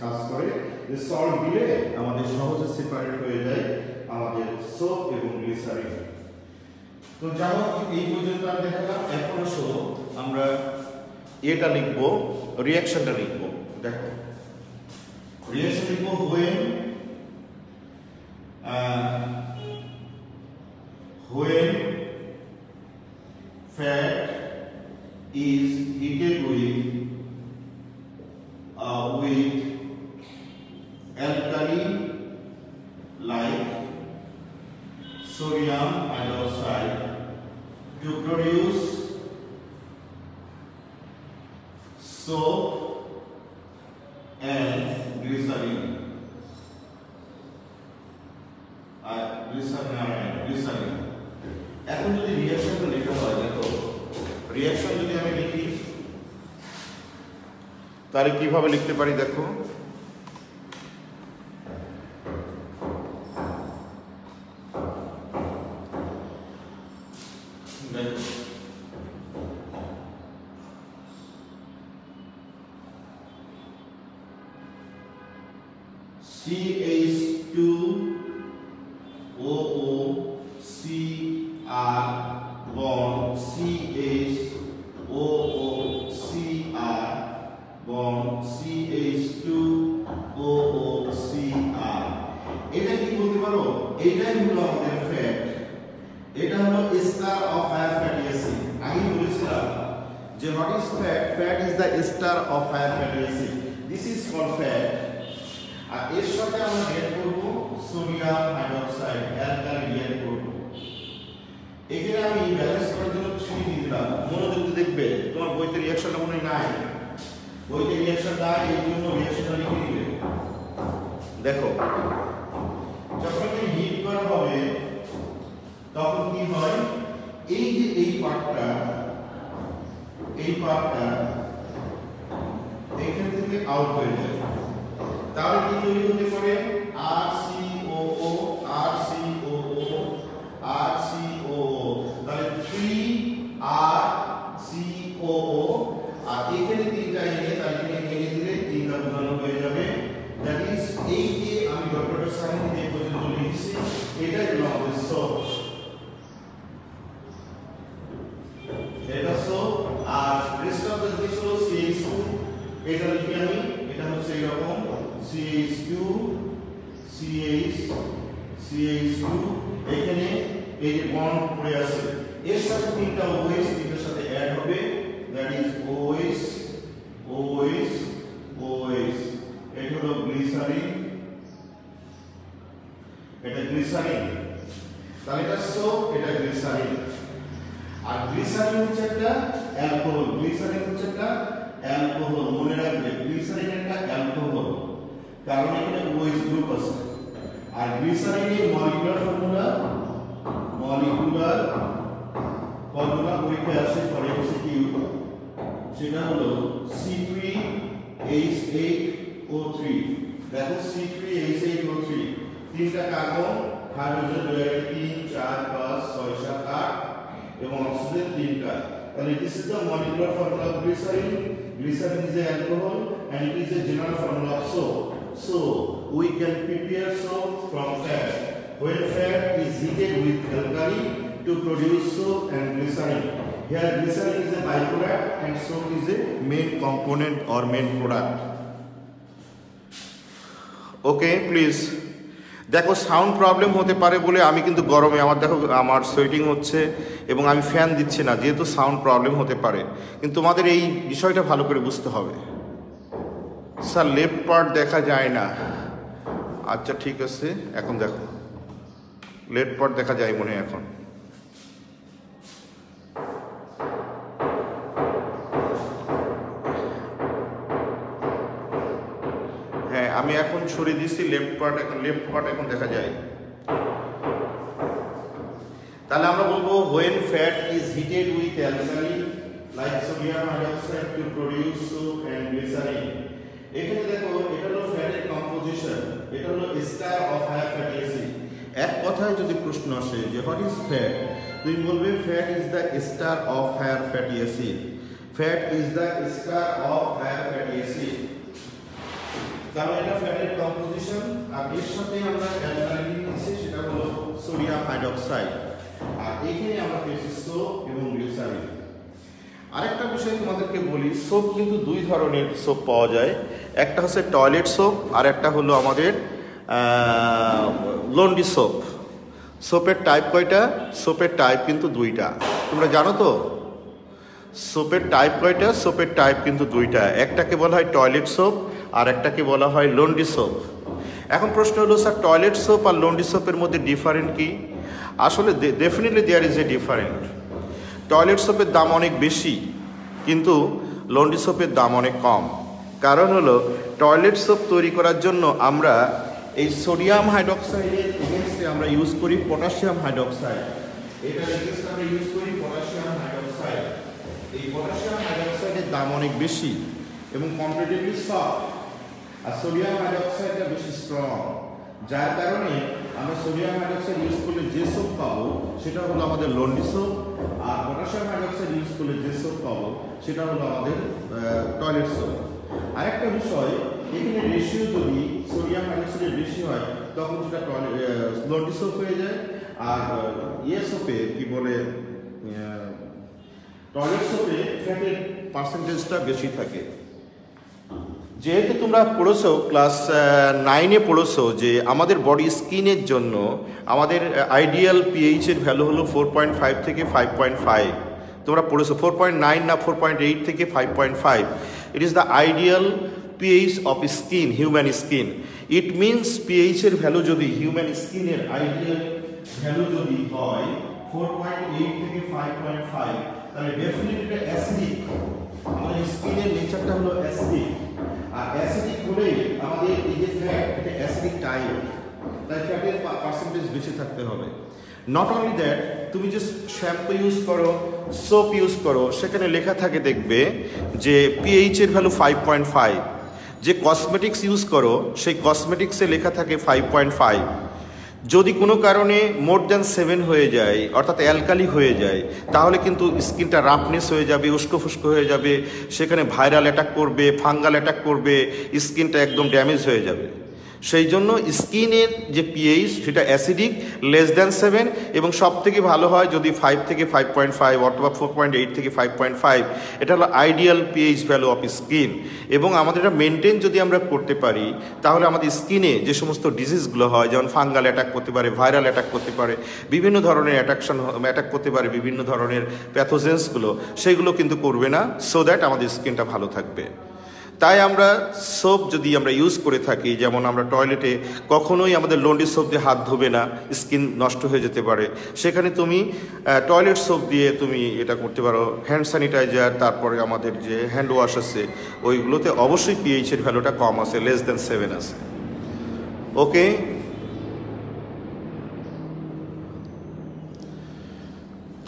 কাজ করে, যে সল্ট দিলে আমাদের সহজে সেপারেট হয়ে যায় আমাদের সোপ এবং গ্লিসারিন। তো যাই হোক, এই পর্যন্ত আমি দেখালাম। এখন আসো আমরা এটা লিখবো, রিঅ্যাকশনটা লিখবো। দেখো রিঅ্যাকশন লিখবো when fat is heated with alkali like sodium hydroxide to produce soap and glycerin. Glycerin. এখন যদি রিঅ্যাকশনটা লেখা হয়, দেখো রিঅ্যাকশন যদি আমি লিখি তাহলে কিভাবে লিখতে পারি, দেখো CH2OOCr bond CHOOCr bond CH2OOCr। এটা কি বলতে পারো, এটাই হলো আমাদের ফ্যাট, এটা হলো ester of higher fatty acid. আগে বলেছিলাম যে what is fat, fat is the ester of higher fatty acid, this is called fat. আর এর সাথে আমরা রিঅ্যাক্ট করব সোডিয়াম হাইড্রোক্সাইড, অ্যালকালি রিঅ্যাক্ট করব। এখানে আমি ব্যালেন্স করার জন্য 3 দিয়ে দিলাম। মনোযোগ দিয়ে দেখবে, তোমার বইতে রিঅ্যাকশনটা মনে নাই, বইতে রিঅ্যাকশন নাই, এই জন্য রিঅ্যাকশনটা লিখে দিবে। দেখো যখন এটা হিট করা হবে তখন কি হয়, এই যে এই পার্টটা এখান থেকে আউট হয়ে যায়, তাহলে কি তৈরি হতে পারে, RCOO তাহলে 3RCOO। আর এখানে তিনটা এনে, তাহলে এখানে এনে দিলে তিনটা বোঝানো হয়ে যাবে। দ্যাট ইজ এই যে আমি ডক্টরের সাইন দিয়ে পর্যন্ত লিখছি, এটাই হলো আমাদের সোপ, এটা সোপ। আর রেস্ট অফ দ্য জিনিস হলো CH2, এটা লিখি আমি, এটা হচ্ছে এরকম CH2 এখানে এই যে বন্ড পড়ে আছে, এর সাথে তিনটা OH, তিনটার সাথে অ্যাড হবে, দ্যাট ইজ OH। এটা হলো গ্লিসারিন, এটা গ্লিসারিন, তাহলে এটা সোপ, এটা গ্লিসারিন। আর গ্লিসারিন হচ্ছে একটা অ্যালকোহল, মনে রাখবে গ্লিসারিন একটা অ্যালকোহল। কারণ এখানে OH গ্রুপ আছে। আর গ্লিসারিনের মলিকুলার ফর্মুলা ওইটা আসে পরে এমসিকিউ, সেটা হলো C3H8O3। দেখো C3H8O3 তিনটা কার্বন, হাইড্রোজেন রয়েছে 3 4 5 6 7 8 এবং অক্সিজেন তিনটা। তাহলে this is the molecular formula of glycerin. Glycerin is an alcohol and it is a general formula of soap. So we can prepare soap from fat. When fat is heated with alkali to produce soap and glycerin. Here glycerin is a byproduct and soap is a main component or main product. Okay, please. দেখো sound problem হতে পারে বলে আমি কিন্তু গরমে আমার sweating হচ্ছে এবং আমি ফ্যান দিচ্ছি না, যেহেতু সাউন্ড প্রবলেম হতে পারে। কিন্তু তোমাদের এই বিষয়টা ভালো করে বুঝতে হবে। স্যার লেফট পার্ট দেখা যায় না, আচ্ছা ঠিক আছে, এখন দেখো লেফট পার্ট দেখা যায় মনে হয় এখন। হ্যাঁ আমি এখন সরিয়ে দিচ্ছি লেফট পার্ট এখন দেখা যায়। তাহলে আমরা বলবো when fat is heated with alkali like sodium hydroxide to produce soap and glycerin. এখানে দেখো এটা হলো ফ্যাটের কম্পোজিশন, এটা হলো ester of higher fatty acid. এক কথায় যদি প্রশ্ন আসে যে হোয়াট ইজ ফ্যাট, তুমি বলবে fat is the ester of higher fatty acid. Fat is the ester of higher fatty acid. তাহলে এটা ফ্যাটের কম্পোজিশন, আর এর সাথে আমরা অ্যালকালি নিচ্ছি, সেটা হলো সোডিয়াম হাইড্রোক্সাইড। আর এখানে আমরা পেয়েছি সোপ এবং গ্লিসারিন। আরেকটা বিষয় তোমাদেরকে বলি, সোপ কিন্তু দুই ধরনের সোপ পাওয়া যায়, একটা হচ্ছে টয়লেট সোপ আর একটা হলো আমাদের লন্ড্রি সোপ। সোপের টাইপ কয়টা? সোপের টাইপ কিন্তু দুইটা, তোমরা জানো তো? সোপের টাইপ কয়টা? সোপের টাইপ কিন্তু দুইটা, একটাকে বলা হয় টয়লেট সোপ আর একটাকে বলা হয় লন্ড্রি সোপ। এখন প্রশ্ন হলো স্যার টয়লেট সোপ আর লন্ড্রি সোপের মধ্যে ডিফারেন্ট কি? আসলে definitely there is a different. Toilet সোপের দাম অনেক বেশি কিন্তু লন্ড্রি সোপের দাম অনেক কম। কারণ হলো টয়লেট সোপ তৈরি করার জন্য আমরা এই সোডিয়াম হাইড্রোক্সাইডের এগেনস্টে আমরা ইউজ করি পটাশিয়াম হাইড্রোক্সাইড। এটার এগেনস্টে আমরা ইউজ করি পটাশিয়াম হাইড্রোক্সাইড। এই পটাশিয়াম হাইড্রোক্সাইডের দাম অনেক বেশি এবং কম্পারেটিভলি সফট, আর সোডিয়াম হাইড্রোক্সাইডটা বেশি স্ট্রং, যার কারণে আমরা সোডিয়াম হাইড্রোক্সাইড ইউজ করলে যে সোপ পাবো সেটা হলো আমাদের লন্ড্রি সোপ, আর পটাশিয়াম হাইড্রোক্সাইড ইউজ করলে যে সোপ পাবো সেটা হলো আমাদের টয়লেট সোপ। আরেকটা বিষয়, এখানে রেশিও যদি সোডিয়াম হাইড্রোক্সাইডের বেশি হয় তখন সেটা লন্ড্রি সোপ হয়ে যায়, আর সোপে কি বলে টয়লেট সোপে ফ্যাটের পার্সেন্টেজটা বেশি থাকে। যেহেতু তোমরা পড়েছো ক্লাস 9-এ পড়েছো যে আমাদের বডি স্কিনের জন্য আমাদের আইডিয়াল পিএইচের ভ্যালু হলো 4.5 থেকে 5.5। তোমরা পড়েছো 4.9 না 4.8 থেকে 5.5। It is the ideal pH of skin, human skin. It means পিএইচের ভ্যালু যদি হিউম্যান স্কিনের আইডিয়াল ভ্যালু যদি হয় 4.8 থেকে 5.5, তাহলে ডেফিনেটলি এটা অ্যাসিডিক। আমাদের স্কিনের নেচারটা হলো অ্যাসিডিক, আর অ্যাসিডিক হলেই আমাদের এই যে ফ্যাট এটা অ্যাসিডিক টাইপ, তাই ফ্যাটের পার্সেন্টেজ বেশি থাকতে হবে। নট অনলি দ্যাট, তুমি যে শ্যাম্পু ইউজ করো, সোপ ইউজ করো, সেখানে লেখা থাকে দেখবে যে পিএইচের ভ্যালু 5.5। যে কসমেটিক্স ইউজ করো সেই কসমেটিক্সে লেখা থাকে 5.5। যদি কোনো কারণে মোর দ্যান 7 হয়ে যায়, অর্থাৎ অ্যালকালি হয়ে যায়, তাহলে কিন্তু স্কিনটা রাফনেস হয়ে যাবে, উস্কোফুস্কো হয়ে যাবে, সেখানে ভাইরাল অ্যাটাক করবে, ফাঙ্গাল অ্যাটাক করবে, স্কিনটা একদম ড্যামেজ হয়ে যাবে। সেই জন্য স্কিনের যে পিএইচ সেটা অ্যাসিডিক, লেস দ্যান 7, এবং সব থেকে ভালো হয় যদি 5 থেকে 5.5 অথবা 4.8 থেকে 5.5। এটা হলো ideal pH value of skin. এবং আমাদের এটা মেনটেন যদি আমরা করতে পারি তাহলে আমাদের স্কিনে যে সমস্ত ডিজিজগুলো হয়, যেমন ফাঙ্গাল অ্যাটাক করতে পারে, ভাইরাল অ্যাটাক করতে পারে, বিভিন্ন ধরনের অ্যাটাক করতে পারে, বিভিন্ন ধরনের প্যাথোজেন্সগুলো, সেগুলো কিন্তু করবে না, সো দ্যাট আমাদের স্কিনটা ভালো থাকবে। তাই আমরা সোপ যদি আমরা ইউজ করে থাকি, যেমন আমরা টয়লেটে কখনোই আমাদের লন্ড্রি সোপ দিয়ে হাত ধোবে না, স্কিন নষ্ট হয়ে যেতে পারে, সেখানে তুমি টয়লেট সোপ দিয়ে তুমি এটা করতে পারো। হ্যান্ড স্যানিটাইজার, তারপরে আমাদের যে হ্যান্ড ওয়াশ আছে, ওইগুলোতে অবশ্যই পিএইচের ভ্যালুটা কম আছে, লেস দ্যান 7 আছে। ওকে,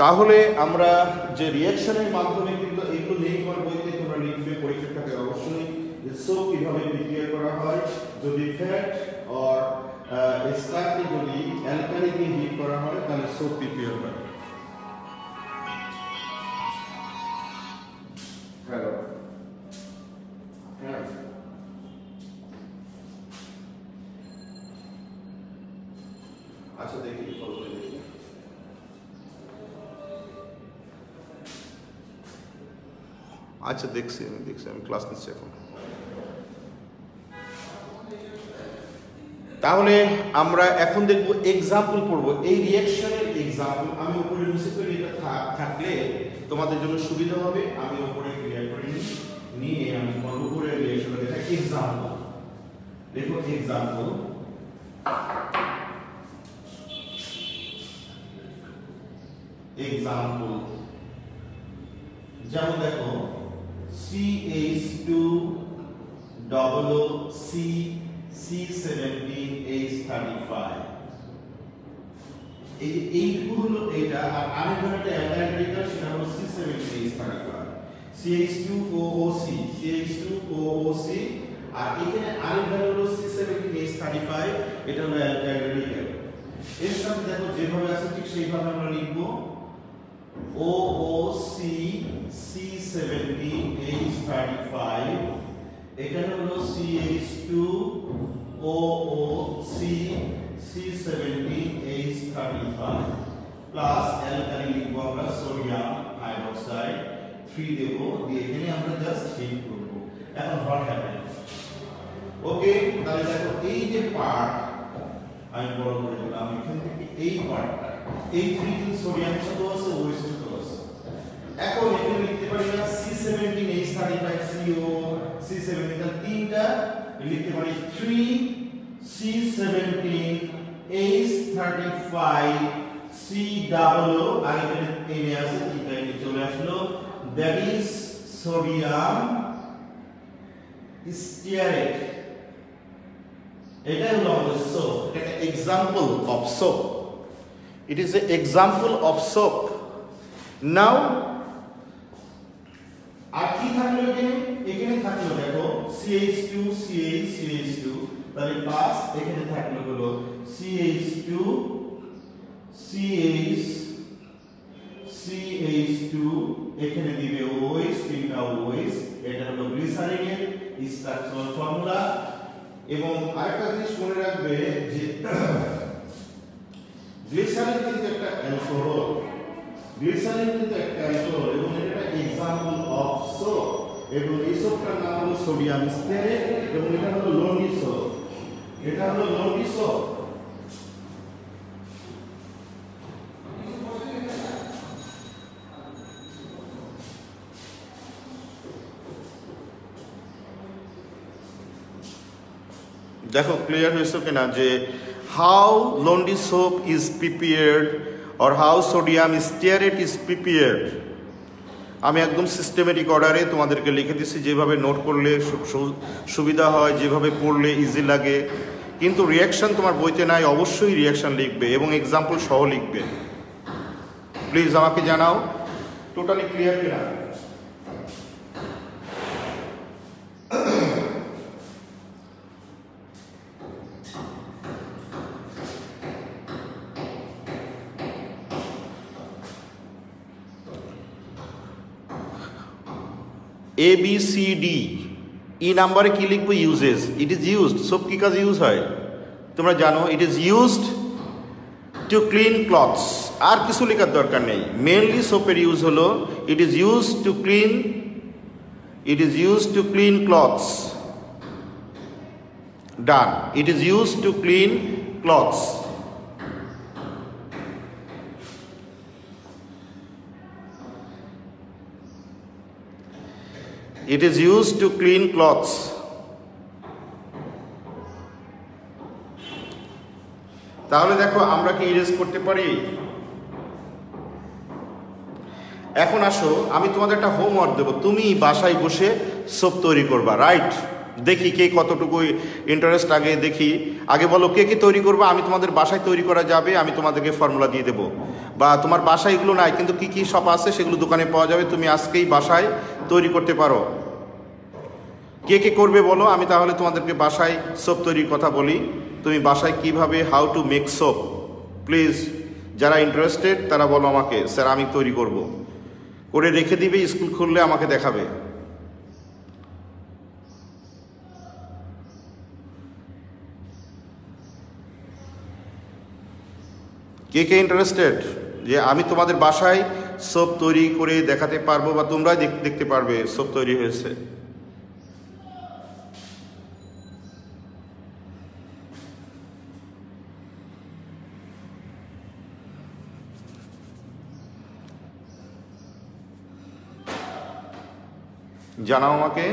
তাহলে আমরা যে রিঅ্যাকশনের মাধ্যমে কিন্তু এগুলো নেই তোমার বইতে তোমরা লিখবে পরীক্ষার খাতায় অবশ্যই যে সোপ কিভাবে প্রিপেয়ার করা হয়, যদি ফ্যাট অর এস্টারকে যদি অ্যালকালি দিয়ে হিট করা হয় তাহলে সোপ প্রিপেয়ার হয়। হ্যালো হ্যাঁ, আচ্ছা দেখি ফলো করে দেখি। আচ্ছা দেখছি আমি ক্লাস নিচ্ছি এখন। তাহলে আমরা এখন দেখব এক্সাম্পল পড়ব, এই রিঅ্যাকশনের এক্সাম্পল। আমি উপরে নিচে করে এটা থাকলে তোমাদের জন্য সুবিধা হবে। আমি উপরে ক্লিয়ার করে নিয়ে আমি উপরে রিঅ্যাকশন এটা এক্সাম্পল দেখো। এক্সাম্পল যেমন দেখো CH2OOC C17H35, এই যে এইটুকু হলো এটা, আর আরেকটা একটা অ্যালকাইল সেটা হলো C17H35 CH2OOC আর এখানে আরেকটা হলো C17H35, এটা হলো অ্যালকাইল। এর সাথে দেখো যেভাবে আছে ঠিক সেইভাবে আমরা লিখব OOC C17H35, এখানে হলো CH2OOC C17H35 প্লাস অ্যালকালি লিখব আমরা সোডিয়াম হাইড্রোক্সাইড 3 দেব, দিয়ে এখানে আমরা জাস্ট হিট করব। এখন হোয়াট হ্যাপেন্স? ওকে, তাহলে দেখো এই যে পার্ট আমি বড় করে দিলাম, এখান থেকে এই পার্টটা এই 3 দিন সোডিয়াম সাথে আছে, ওএইচ সাথে আছে। এখন এখানে লিখতে পারি না C17H35 CO C17, তাহলে তিনটা লিখতে পারি 3 C17H35 C ডাবল, আর এখানে এনে আছে এটা এনে চলে আসলো, দ্যাট ইজ সোডিয়াম স্টিয়ারেট। এটা হলো আমাদের সোপ, এটা example of soap, it is a example of soap. Now আর কি থাকলো এখানে থাকলো দেখো CH2 CH2, তাহলে প্লাস এখানে থাকলো হলো CH2 CH2, এখানে দিবে OH, তিনটা OH, এটা হলো গ্লিসারিনের স্ট্রাকচারাল ফর্মুলা। এবং আরেকটা জিনিস মনে রাখবে যে গ্লিসারিন কিন্তু একটা অ্যালকোহল, এবং এটা এক্সাম্পল অফ সোপ, এবং এই সোপটার নাম হলো সোডিয়াম স্টিয়ারেট, এবং এটা হলো লোনি সোপ, দেখো ক্লিয়ার হয়েছে কিনা যে how লন্ডি soap is prepared or how sodium stearate is prepared। আমি একদম সিস্টেমেটিক অর্ডারে তোমাদেরকে লিখে দিচ্ছি, যেভাবে নোট করলে সুবিধা হয়, যেভাবে পড়লে ইজি লাগে। কিন্তু রিঅ্যাকশন তোমার বইতে নাই, অবশ্যই রিঅ্যাকশন লিখবে এবং এক্সাম্পল সহ লিখবে। প্লিজ আমাকে জানাও টোটালি ক্লিয়ার কিনা। ABCD ই নাম্বারে কি লিখবো? Uses. It is used, soap কি কাজে ইউজ হয় তোমরা জানো। It is used to clean clothes, আর কিছু লেখার দরকার নেই। মেনলি সোপের ইউজ হলো it is used to clean clothes. Done, it is used to clean clothes. It is used to clean clothes. তাহলে দেখো আমরা কি ইরেজ করতে পারি? এখন আসো আমি তোমাদের একটা হোমওয়ার্ক দেবো, তুমি বাসায় বসে সোপ তৈরি করবা, রাইট? দেখি কে কতটুকু ইন্টারেস্ট আগে দেখি। আগে বলো কে কে তৈরি করবে, আমি তোমাদের বাসায় তৈরি করা যাবে, আমি তোমাদেরকে ফর্মুলা দিয়ে দেবো। বা তোমার বাসায় এগুলো নাই কিন্তু কি কি সব আছে সেগুলো দোকানে পাওয়া যাবে, তুমি আজকেই বাসায় তৈরি করতে পারো। কে কে করবে বলো, আমি তাহলে তোমাদেরকে বাসায় সোপ তৈরির কথা বলি। তুমি বাসায় কিভাবে how to make soap, please যারা ইন্টারেস্টেড তারা বলো আমাকে, স্যার আমি তৈরি করব। করে রেখে দিবে, স্কুল খুললে আমাকে দেখাবে। কে কে ইন্টারেস্টেড যে আমি তোমাদের বাসায় সোপ তৈরি করে দেখাতে পারবো, বা তোমরাই দেখতে পারবে সোপ তৈরি হয়েছে। জানাও আমাকে।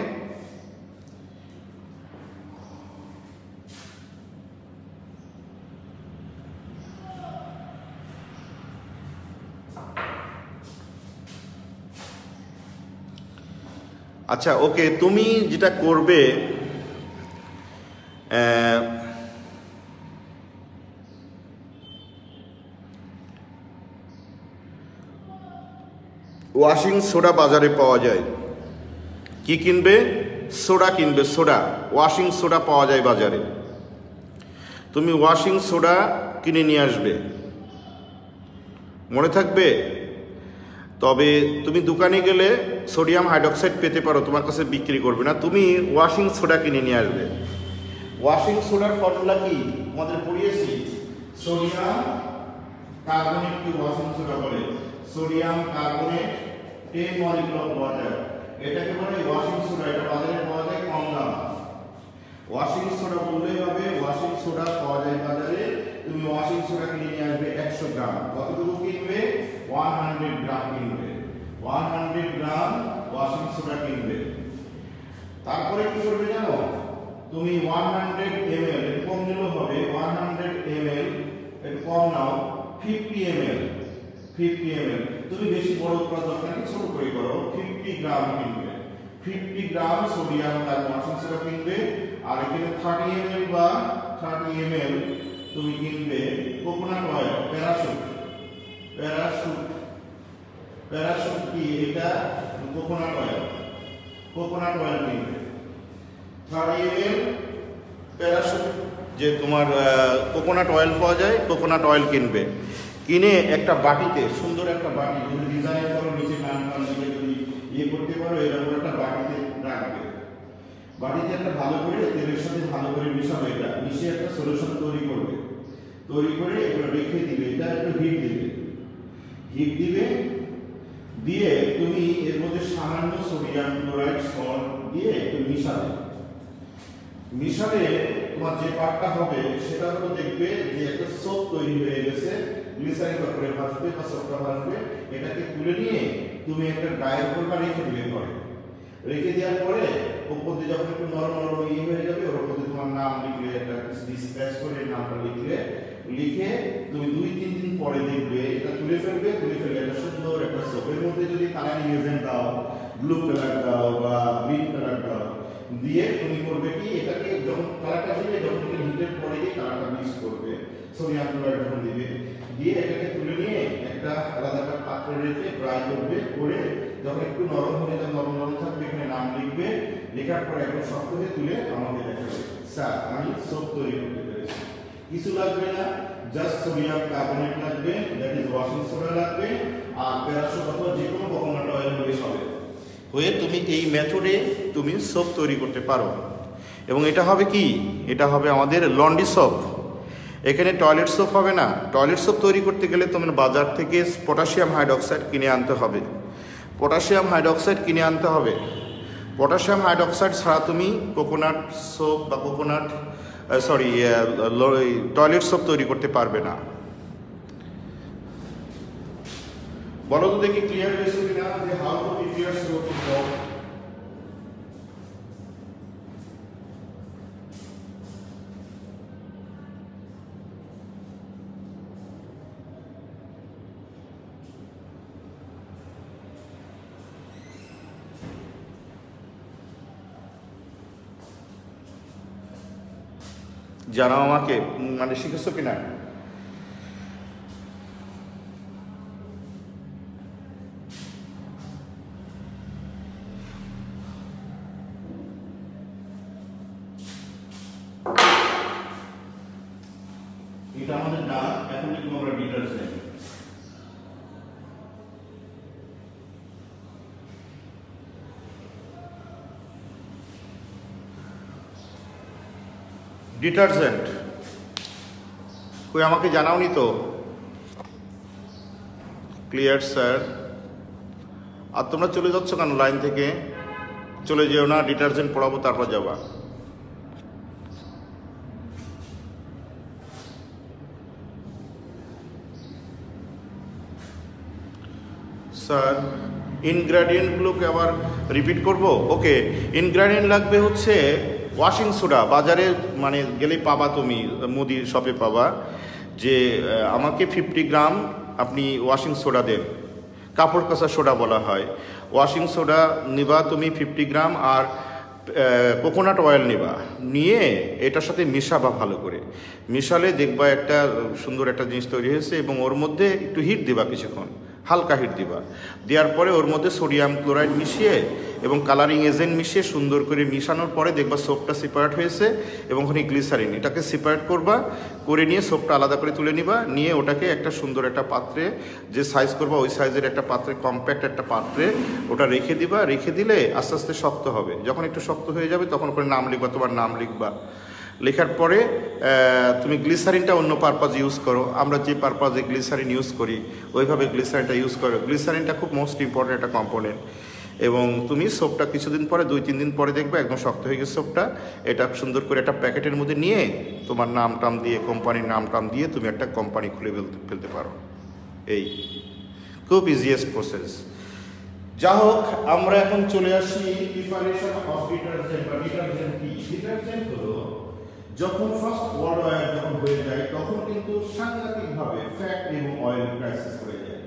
আচ্ছা ওকে, তুমি যেটা করবে ওয়াশিং সোডা বাজারে পাওয়া যায়। কি কিনবে? সোডা কিনবে, সোডা, ওয়াশিং সোডা পাওয়া যায় বাজারে। তুমি ওয়াশিং সোডা কিনে নিয়ে আসবে, মনে থাকবে। তবে তুমি দোকানে গেলে সোডিয়াম হাইড্রক্সাইড পেতে পারো, তোমার কাছে বিক্রি করবে না, তুমি ওয়াশিং সোডা কিনে নিয়ে আসবে। ওয়াশিং সোডার ফর্মুলা কি তোমাদের পড়িয়েছি, সোডিয়াম কার্বনেটকে ওয়াশিং সোডা বলে। Sodium carbonate 10 molecule of water, এটাকে বলে ওয়াশিং সোডা। এটা বাজারে পাওয়া যায় কম দাম। ওয়াশিং সোডা বললেই হবে, ওয়াশিং সোডা পাওয়া যায় বাজারে। তুমি ওয়াশিং সোডা কিনে নিয়ে আসবে 100 গ্রাম। কতটুকু কিনবে? 100 গ্রাম কিনবে। 100 গ্রাম ওয়াশিং সোডা কিনবে। তারপরে কি করবে জানো, তুমি 100 ml, একটু কম নিলেও হবে, 100 ml, একটু কম নাও, 50 ml, 50 ml। তুমি বেশি বড় করা দরকার নেই, ছোট করে করো। 50 গ্রাম কিনবে, 50 গ্রাম সোডিয়াম ওয়াশিং সোডা কিনবে। আর এখানে 30 ml বা 30 ml তুমি কিনবে coconut oil, parachute. Parachute, parachute কি? এটা কোকোনাট অয়েল, কোকোনাট অয়েল কিনবে 30 ml প্যারাশুট, যে তোমার কোকোনাট অয়েল পাওয়া যায়, কোকোনাট অয়েল কিনবে। কিনে একটা বাটিতে, সুন্দর একটা বাটি, যদি ডিজাইন করো নিচে টান টান দিয়ে যদি ইয়ে করতে পারো, এরকম একটা বাটিতে রাখবে। বাটিতে একটা ভালো করে তেলের সাথে ভালো করে মিশাবে, এটা মিশিয়ে একটা সলিউশন তৈরি করবে। তৈরি করে এটা রেখে দিবে, এটা একটু হিট দিবে, হিট দিবে, দিয়ে তুমি এর মধ্যে সামান্য সোডিয়াম ক্লোরাইড সল্ট দিয়ে একটু মিশাবে। মিশালে তোমার যে পার্টটা হবে সেটা হলো, দেখবে যে একটা সোপ তৈরি হয়ে গেছে, গ্লিসারিন করে ভাসবে বা সোপটা ভাসবে। এটাকে তুলে নিয়ে তুমি একটা ড্রায়ার করবা, রেখে দিবে ঘরে। রেখে দেওয়ার পরে উপর দিয়ে যখন একটু নরম নরম ইয়ে হয়ে যাবে, ওর উপর দিয়ে তোমার নাম লিখলে, একটা স্ক্র্যাচ করে নামটা লিখলে, লিখে তুমি 2-3 দিন পরে দেখবে এটা তুলে ফেলবে। তুলে ফেলে একটা সুন্দর একটা সোপের মধ্যে যদি কালারিং এজেন্ট দাও, ব্লু কালার দাও বা গ্রিন কালার দাও, দিয়ে তুমি করবে কি, এটাকে যখন কালারটা দিবে, যখন এটা হিটের পরে গিয়ে কালারটা মিক্স করবে, সোডিয়াম ক্লোরাইড যখন দিবে, দিয়ে এটাকে তুলে নিয়ে একটা আলাদা একটা পাত্রে রেখে ড্রাই করবে। করে যখন একটু নরম হয়ে যাবে, নরম নরম থাকবে, এখানে নাম লিখবে। লেখার পরে একদম শক্ত হয়ে তুলে আমাকে দেখাবে, স্যার আমি সোপ তৈরি করতে পেরেছি। কিছু লাগবে না, জাস্ট সোডিয়াম কার্বনেট লাগবে, দ্যাট ইজ ওয়াশিং সোডা লাগবে, আর প্যারাশুট অথবা যে কোনো কোকোনাট অয়েল হলে হবে। হয়ে তুমি এই মেথডে তুমি সোপ তৈরি করতে পারো। এবং এটা হবে কি, এটা হবে আমাদের লন্ড্রি সোপ। এখানে টয়লেট সোপ হবে না। টয়লেট সোপ তৈরি করতে গেলে তোমার বাজার থেকে পটাশিয়াম হাইড্রক্সাইড কিনে আনতে হবে। পটাশিয়াম হাইড্রক্সাইড কিনে আনতে হবে। পটাশিয়াম হাইড্রক্সাইড ছাড়া তুমি কোকোনাট সোপ বা টয়লেট সোপ তৈরি করতে পারবে না। বলো তো দেখি ক্লিয়ার হয়েছে কিনা, যে হাউ টু প্রিপেয়ার সোপ। জানাও আমাকে, মানে শিখেছো কিনা? এটা আমাদের ডাক, এখন লিখবো আমরা ডিটারজেন্ট। ডিটারজেন্ট কই আমাকে জানাওনি তো? Clear sir. আর তোমরা চলে যাচ্ছ কেন লাইন থেকে? চলে যেও না, ডিটারজেন্ট পড়াবো তারপর যাবা। স্যার ইনগ্রেডিয়েন্টগুলোকে আবার রিপিট করব? ওকে, ইনগ্রেডিয়েন্ট লাগবে হচ্ছে ওয়াশিং সোডা। বাজারে মানে গেলেই পাবা, তুমি মুদির শপে পাবা যে আমাকে 50 গ্রাম আপনি ওয়াশিং সোডা দেন, কাপড় কাচা সোডা বলা হয়। ওয়াশিং সোডা নিবা তুমি 50 গ্রাম, আর কোকোনাট অয়েল নিবা, নিয়ে এটার সাথে মিশাবা ভালো করে। মিশালে দেখবা একটা সুন্দর একটা জিনিস তৈরি হয়েছে, এবং ওর মধ্যে একটু হিট দিবা, কিছুক্ষণ হালকা হিট দিবা। দেওয়ার পরে ওর মধ্যে সোডিয়াম ক্লোরাইড মিশিয়ে এবং কালারিং এজেন্ট মিশিয়ে সুন্দর করে মিশানোর পরে দেখবা সোপটা সেপারেট হয়েছে, এবং ওখানে গ্লিসারিন, এটাকে সেপারেট করবা, করে নিয়ে সোপটা আলাদা করে তুলে নিবা, নিয়ে ওটাকে একটা সুন্দর একটা পাত্রে, যে সাইজ করবা ওই সাইজের একটা পাত্রে, কম্প্যাক্ট একটা পাত্রে ওটা রেখে দিবা। রেখে দিলে আস্তে আস্তে শক্ত হবে। যখন একটু শক্ত হয়ে যাবে তখন ওখানে নাম লিখবা, তোমার নাম লিখবা। লেখার পরে তুমি গ্লিসারিনটা অন্য পারপাজ ইউজ করো, আমরা যে পারপাজে গ্লিসারিন ইউজ করি ওইভাবে গ্লিসারিনটা ইউজ করো। গ্লিসারিনটা খুব মোস্ট ইম্পর্টেন্ট একটা কম্পোনেন্ট। এবং তুমি সোপটা কিছুদিন পরে, 2-3 দিন পরে দেখবে একদম শক্ত হয়ে গেছে সোপটা। এটা সুন্দর করে একটা প্যাকেটের মধ্যে নিয়ে তোমার নাম টাম দিয়ে, কোম্পানির নাম টাম দিয়ে তুমি একটা কোম্পানি খুলে ফেলতে পারো। এই খুব ইজিয়েস্ট প্রসেস। যা হোক, আমরা এখন চলে আসি প্রিপারেশন অফ ডিটারজেন্ট বা ডিটারজেন্ট কি। ডিটারজেন্ট হলো যখন ফার্স্ট ওয়ার্ল্ড ওয়ার যখন হয়ে যায় তখন কিন্তু সাংঘাতিকভাবে ফ্যাট এবং অয়েল ক্রাইসিস হয়ে যায়।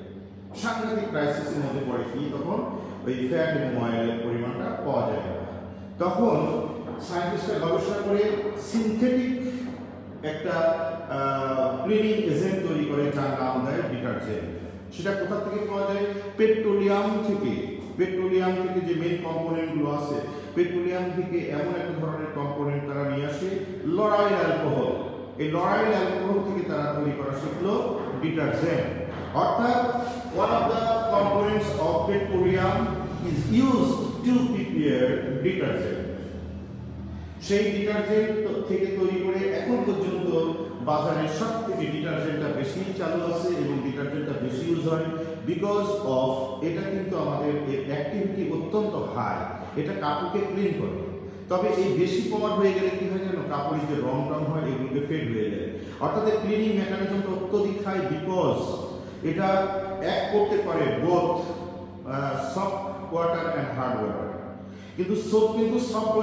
সাংঘাতিক ক্রাইসিসের মধ্যে পড়ে কি, তখন ওই ফ্যাট এবং অয়েলের পরিমাণটা পাওয়া যায় না। তখন সায়েন্টিস্টরা গবেষণা করে সিনথেটিক একটা ক্লিনিং এজেন্ট তৈরি করে, যার নাম দেয় ডিটারজেন্ট। সেটা কোথা থেকে পাওয়া যায়? পেট্রোলিয়াম থেকে। পেট্রোলিয়াম থেকে যে মেইন কম্পোনেন্টগুলো আছে, পেট্রোলিয়াম থেকে এমন একটা ধরনের কম্পোনেন্ট তারা নিয়ে আসে, লরাইল অ্যালকোহল। এই লরাইল অ্যালকোহল থেকে তারা তৈরি করা শিখলো ডিটারজেন্ট। অর্থাৎ one of the components of petroleum is used to prepare detergent. সেই ডিটারজেন্ট থেকে তৈরি করে এখন পর্যন্ত বাজারে সব থেকে ডিটারজেন্টটা বেশি চালু আছে এবং ডিটারজেন্টটা বেশি ইউজ হয়, বিকজ অফ এটা কিন্তু আমাদের অ্যাক্টিভিটি অত্যন্ত হাই। এটা কাপড়কে ক্লিন করে। তবে এই বেশি পাওয়ার হয়ে গেলে কি হয় জানো, কাপড়ের যে রং টং হয় এগুলোকে ফেড হয়ে যায়। অর্থাৎ এই ক্লিনিং মেকানিজমটা অত্যধিক হাই, বিকজ এটা অ্যাক্ট করতে পারে both soft water and hard water. কিন্তু সোপ কিন্তু সফট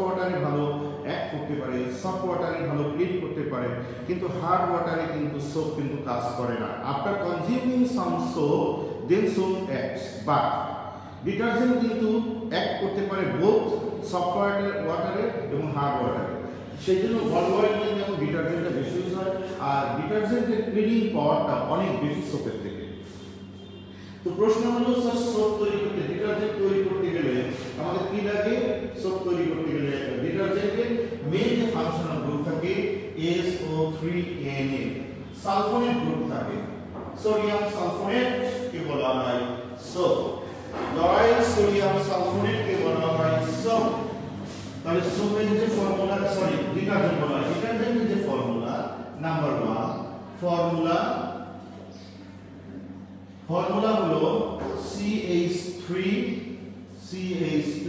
ওয়াটারে ভালো অ্যাক্ট করতে পারে, সফট ওয়াটারে ভালো ক্লিন করতে পারে, কিন্তু হার্ড ওয়াটারে কিন্তু সোপ কিন্তু কাজ করে না। After consuming some soap then soap acts, but detergent কিন্তু অ্যাক্ট করতে পারে বোথ সফট ওয়াটারে এবং হার্ড ওয়াটারে। সেই জন্য ওয়ার্ল্ড ওয়াইড যেমন ডিটারজেন্টটা বেশি ইউজ হয়, আর ডিটারজেন্টের ক্লিনিং পাওয়ারটা অনেক বেশি সোপের থেকে। তো প্রশ্ন হলো, স্যার সোপ তৈরি করতে, ডিটারজেন্ট তৈরি করতে গেলে আমাদের কি লাগে? সোপ তৈরি করতে গেলে ডিটারজেন্টের মেইন যে ফাংশনাল গ্রুপ থাকে SO3Na, সালফোনেট গ্রুপ থাকে। সোডিয়াম সালফোনেট কে বলা হয় সোপ, লরাইল সোডিয়াম সালফোনেট কে বলা হয় সোপ। তাহলে সোপের যে ফর্মুলা, সরি ডিটারজেন্ট বলা হয়, ডিটারজেন্টের যে ফর্মুলা, নাম্বার 1 ফর্মুলা হলো CH3 CH2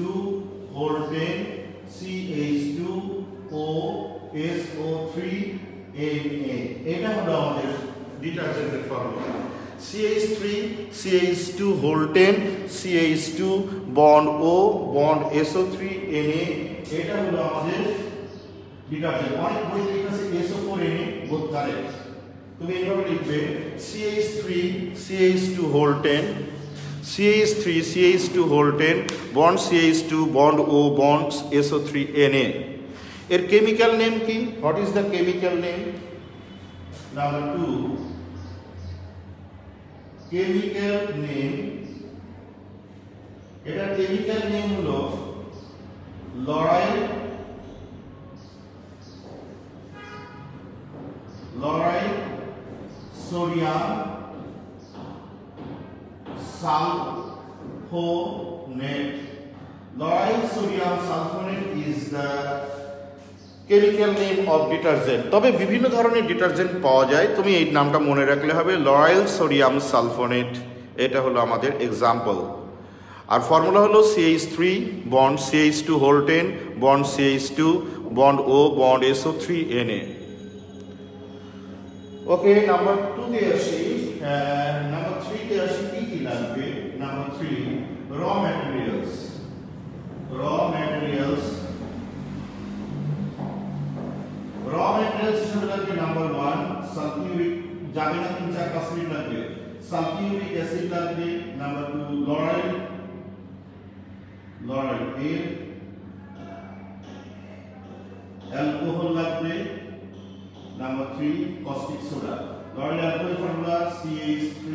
whole 10 CH2O SO3Na, এটা হলো আমাদের ডিটারজেন্টের formula. CH3 CH2 whole 10 CH2 bond O bond SO3Na, এটা হলো আমাদের ডিটারজেন্ট। অনেক বইতে লেখা আছে SO4Na, বোথ কারেক্ট। তুমি এইভাবে লিখবে CH3 CH2 whole 10 CH3 CH2 whole 10 bond CH2 bond O bond SO3Na। এর কেমিক্যাল নেম কি? What is the chemical name? Number 2, chemical name. এটা কেমিক্যাল নেম হলো lauryl sodium sulphonate. Lauryl sodium sulphonate is the chemical name of detergent. তবে বিভিন্ন ধরনের detergent পাওয়া যায়, তুমি এই নামটা মনে রাখলে হবে, লরাইল সোডিয়াম সালফোনেট। এটা হলো আমাদের এক্সাম্পল। আর ফর্মুলা হলো CH3 bond CH2 whole 10 bond CH2 bond O bond SO3 Na। Okay, number 2 তে আসি। নাম্বার 3 তে আসি কি কি লাগবে। নাম্বার 3, র ম্যাটেরিয়ালস। হিসেবে লাগবে নাম্বার 1 সালফিউরিক, যাবে না 3-4 মিনিট লাগবে। সালফিউরিক অ্যাসিড লাগবে। নাম্বার 2 লরাইল এর অ্যালকোহল লাগবে। Number 3 caustic soda. Lauryl alcohol formula CH3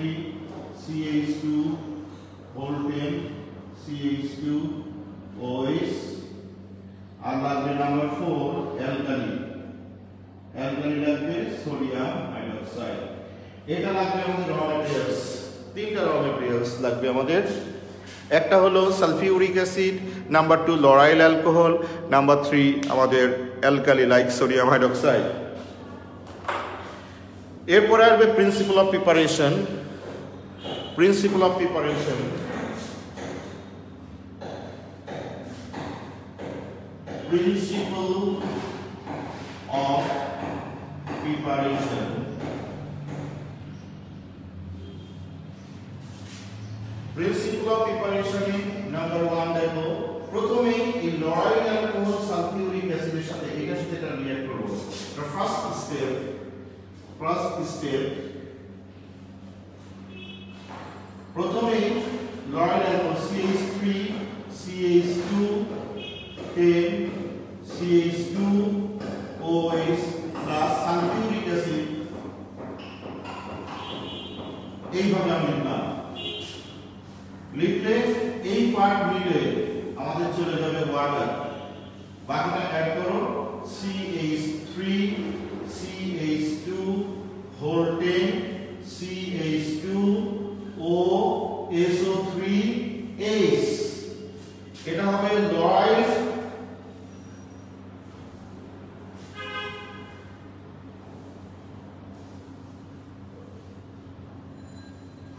CH2 whole 10 CH2 OH। আর লাগবে নাম্বার 4 অ্যালকালি লাগবে সোডিয়াম হাইড্রোক্সাইড। এটা লাগবে আমাদের র ম্যাটেরিয়ালস। 3টা র ম্যাটেরিয়ালস লাগবে আমাদের। একটা হলো sulphuric acid, number 2 lauryl alcohol, number 3 আমাদের অ্যালকালি লাইক সোডিয়াম হাইড্রোক্সাইড। এরপরে আসবে principal of preparation. Principal of preparation principal of প্রিপারেশনে নাম্বার 1 দেখো, প্রথমেই এই লরাইল অ্যালকোহল সালফিউরিক অ্যাসিডের সাথে এটার সাথে এটা রিঅ্যাক্ট করব। ফার্স্ট স্টেপ প্রথমেই lauryl alcohol CH3 CH2 10 CH2 OH plus sulphuric acid, এইভাবে আমি লিখলাম। লিখলে এই পার্ট মিলে আমাদের চলে যাবে ওয়াটার। বাকিটা অ্যাড করো CH3 CH2 whole 10 CH2 O SO3 H। এটা হবে লরাইল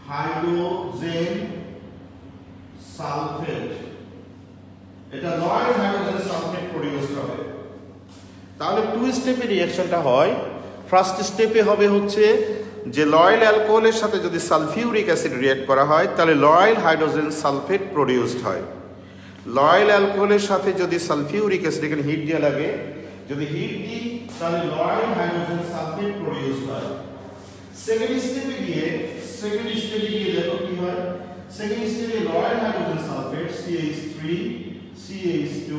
হাইড্রোজেন সালফেট। এটা লরাইল হাইড্রোজেন সালফেট প্রোডিউস হবে। তাহলে 2 স্টেপে রিঅ্যাকশনটা হয়। ফার্স্ট স্টেপে হবে হচ্ছে যে লরাইল অ্যালকোহলের সাথে যদি সালফিউরিক অ্যাসিড রিঅ্যাক্ট করা হয় তাহলে লরাইল হাইড্রোজেন সালফেট প্রোডিউসড হয়। লরাইল অ্যালকোহলের সাথে যদি সালফিউরিক অ্যাসিড, এখানে হিট দেওয়া লাগে, যদি হিট দিই তাহলে লরাইল হাইড্রোজেন সালফেট প্রোডিউসড হয়। সেকেন্ড স্টেপে গিয়ে দেখো কি হয়। সেকেন্ড স্টেপে lauryl hydrogen sulphate CH3 CH2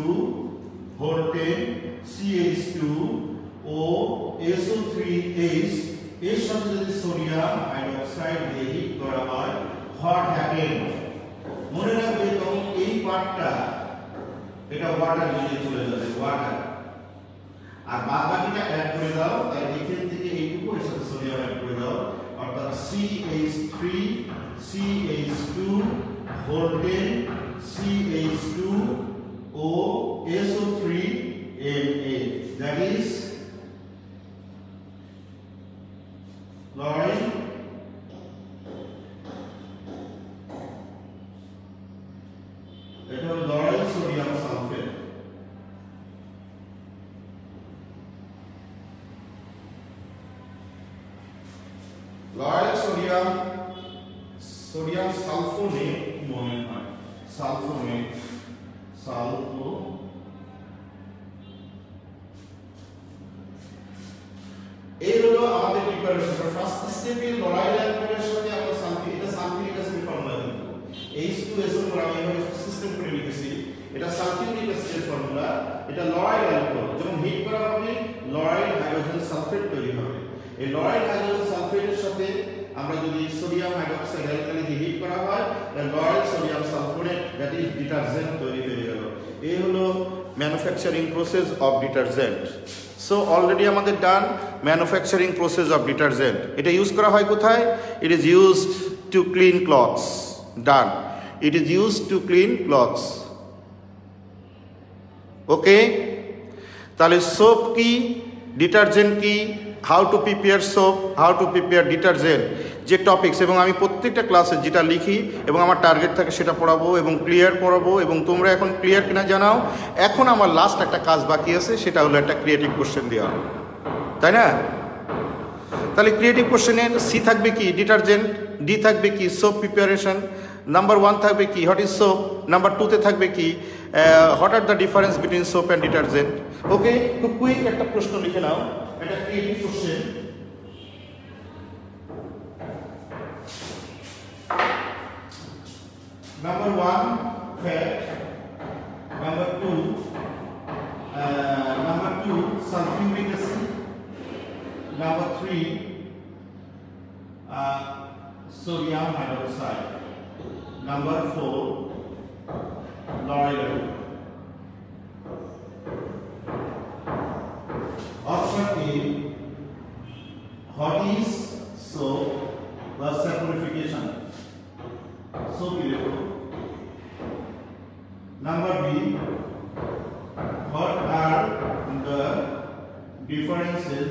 whole 10 CH2 O SO3H এর সাথে যদি সোডিয়াম হাইড্রোক্সাইড দিয়ে হিট করা হয়, হোয়াট হ্যাপেন? মনে রাখবে তখন এই পার্টটা এটা ওয়াটার নিয়ে চলে যাবে, ওয়াটার। আর বাকিটা অ্যাড করে দাও। তাই এখান থেকে এইটুকু এর সাথে সোডিয়াম অ্যাড করে দাও, অর্থাৎ CH3 CH2 whole 10 CH2 O SO3 Na। That is lauryl এটা হলো lauryl sodium sulphate. Lauryl sodium sulphonate মনে হয়, সালফোনেট এই হলো আমাদের প্রিপারেশন। ফার্স্ট স্টেপে লরাইল অ্যালকোহলের সাথে আমরা সালফিউরিক অ্যাসিড ফর্মুলা কিন্তু H2SO4 আমি এভাবে সিস্টেম করে লিখেছি। এটা সালফিউরিক অ্যাসিডের ফর্মুলা। এটা লরাইল অ্যালকোহল যখন হিট এই লরেল হাইড্রোজেন সালফেটের সাথে আমরা যদি সোডিয়াম হাইড্রোক্সাইড অ্যালকালি দিয়ে হিট করা হয় lauryl sodium sulphonate that is detergent তৈরি হয়ে গেল। এই হলো manufacturing process of detergent. So already আমাদের done manufacturing process of detergent. এটা ইউজ করা হয় কোথায়? It is used to clean clothes. Done, it is used to clean clothes. Okay, তাহলে সোপ কি, ডিটারজেন্ট কি, how to prepare soap, how to prepare detergent, যে topics, এবং আমি প্রত্যেকটা ক্লাসে যেটা লিখি এবং আমার টার্গেট থাকে সেটা পড়াবো এবং ক্লিয়ার করাবো, এবং তোমরা এখন ক্লিয়ার কিনা জানাও। এখন আমার লাস্ট একটা কাজ বাকি আছে, সেটা হলো একটা ক্রিয়েটিভ কোশ্চেন দেওয়া, তাই না? তাহলে ক্রিয়েটিভ কোশ্চেনের সি থাকবে কি ডিটারজেন্ট, ডি থাকবে কি সোপ প্রিপারেশন, নাম্বার 1 থাকবে কি হোয়াট ইজ সোপ, নাম্বার 2তে থাকবে কি what are the difference between soap and detergent. Okay, খুব কুইক একটা প্রশ্ন লিখে নাও, এটা creative question. Number 1 fat, number 2 sulfuric acid, number 3 sodium hydroxide, number 4 laurel. Option A, what is soap plus saponification? Soap electro. Number B, what are the differences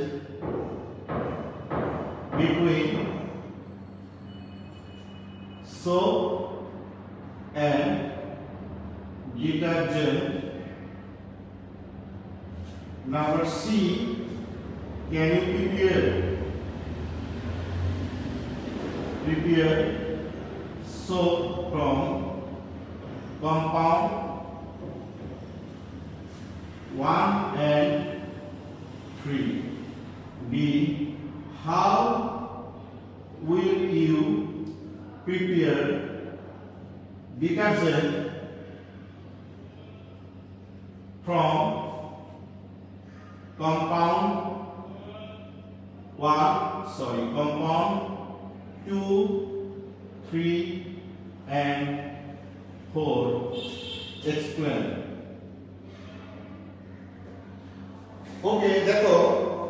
between soap and detergent? Number C, can you prepare soap from compound 1 and 3? D, how will you prepare detergent from compound 2, 3 and 4? Explain. ওকে, দেখো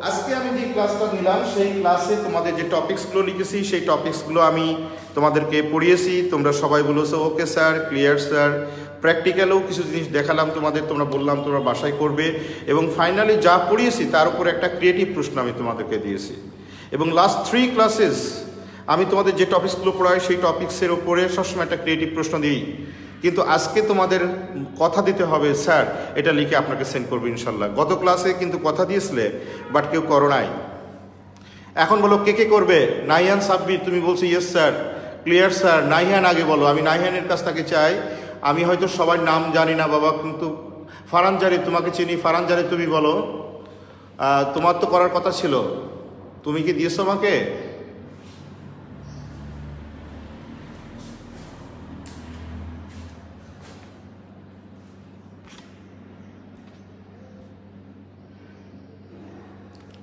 আজকে আমি যে ক্লাসটা নিলাম সেই ক্লাসে তোমাদের যে টপিকসগুলো লিখেছি সেই টপিকসগুলো আমি তোমাদেরকে পড়িয়েছি। তোমরা সবাই বলেছো ওকে স্যার, ক্লিয়ার স্যার। প্র্যাকটিক্যালেও কিছু জিনিস দেখালাম তোমাদের, তোমরা বললাম তোমরা বাসায় করবে, এবং ফাইনালি যা পড়িয়েছি তার উপর একটা ক্রিয়েটিভ প্রশ্ন আমি তোমাদেরকে দিয়েছি। এবং লাস্ট 3 ক্লাসেস আমি তোমাদের যে টপিকসগুলো পড়াই সেই টপিক্সের উপরে সবসময় একটা ক্রিয়েটিভ প্রশ্ন দিই। কিন্তু আজকে তোমাদের কথা দিতে হবে স্যার, এটা লিখে আপনাকে সেন্ড করবো ইনশাল্লাহ। গত ক্লাসে কিন্তু কথা দিয়েছিলে বাট কেউ করো নাই। এখন বলো কে কে করবে? নাইহান সাব্বির, তুমি বলছো ইয়েস স্যার, ক্লিয়ার স্যার। নাইহান আগে বলো, আমি নাইহানের কাছ থেকে চাই। আমি হয়তো সবার নাম জানি না বাবা, কিন্তু ফারহান জারি তোমাকে চিনি। ফারহান জারি তুমি বলো, তোমার তো করার কথা ছিল, তুমি কি দিয়েছো আমাকে?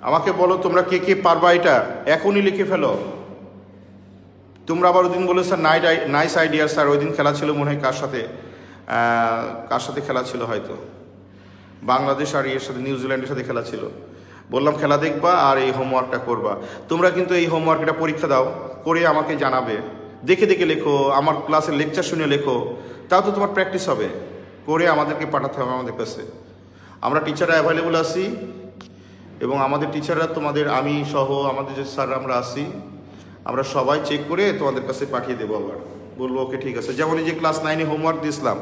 আমাকে বলো তোমরা কে কে পারবা, এটা এখনই লিখে ফেলো। তোমরা আবার ওই দিন বলে স্যার নাইস আইডিয়া স্যার, ওই দিন খেলা ছিল মনে হয় কার সাথে খেলা ছিল, হয়তো বাংলাদেশ আর এর সাথে নিউজিল্যান্ডের সাথে খেলা ছিল। বললাম খেলা দেখবা আর এই হোমওয়ার্কটা করবা। তোমরা কিন্তু এই হোমওয়ার্কটা পরীক্ষা দাও, করে আমাকে জানাবে। দেখে দেখে লেখো, আমার ক্লাসের লেকচার শুনে লেখো, তাও তো তোমার প্র্যাকটিস হবে। করে আমাদেরকে পাঠাতে হবে আমাদের কাছে। আমরা টিচাররা অ্যাভেলেবল আছি, এবং আমাদের টিচাররা তোমাদের, আমি সহ আমাদের যে স্যার আমরা আছি, আমরা সবাই চেক করে তোমাদের কাছে পাঠিয়ে দেবো। আবার বলবো ওকে ঠিক আছে। যেমন এই যে ক্লাস 9-এ হোমওয়ার্ক দিয়েছিলাম,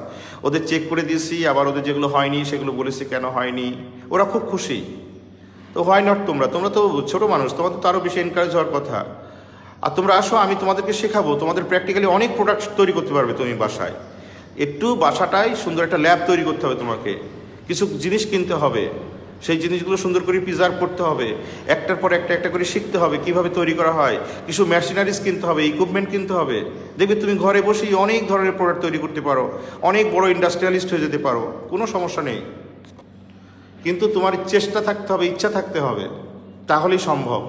ওদের চেক করে দিয়েছি, আবার ওদের যেগুলো হয়নি সেগুলো বলেছি কেন হয়নি, ওরা খুব খুশি। তো হোয়াই নট, তোমরা তো ছোটো মানুষ, তোমাদের তো আরও বেশি এনকারেজ হওয়ার কথা। আর তোমরা আসো, আমি তোমাদেরকে শেখাবো। তোমাদের প্র্যাকটিক্যালি অনেক প্রোডাক্ট তৈরি করতে পারবে তুমি বাসায়। একটু বাসাটাই সুন্দর একটা ল্যাব তৈরি করতে হবে, তোমাকে কিছু জিনিস কিনতে হবে, সেই জিনিসগুলো সুন্দর করে প্রিজার্ভ করতে হবে, একটার পর একটা করে শিখতে হবে কিভাবে তৈরি করা হয়, কিছু মেশিনারিজ কিনতে হবে, ইকুইপমেন্ট কিনতে হবে। দেখবে তুমি ঘরে বসেই অনেক ধরনের প্রোডাক্ট তৈরি করতে পারো, অনেক বড় ইন্ডাস্ট্রিয়ালিস্ট হয়ে যেতে পারো, কোনো সমস্যা নেই। কিন্তু তোমার চেষ্টা থাকতে হবে, ইচ্ছা থাকতে হবে, তাহলেই সম্ভব।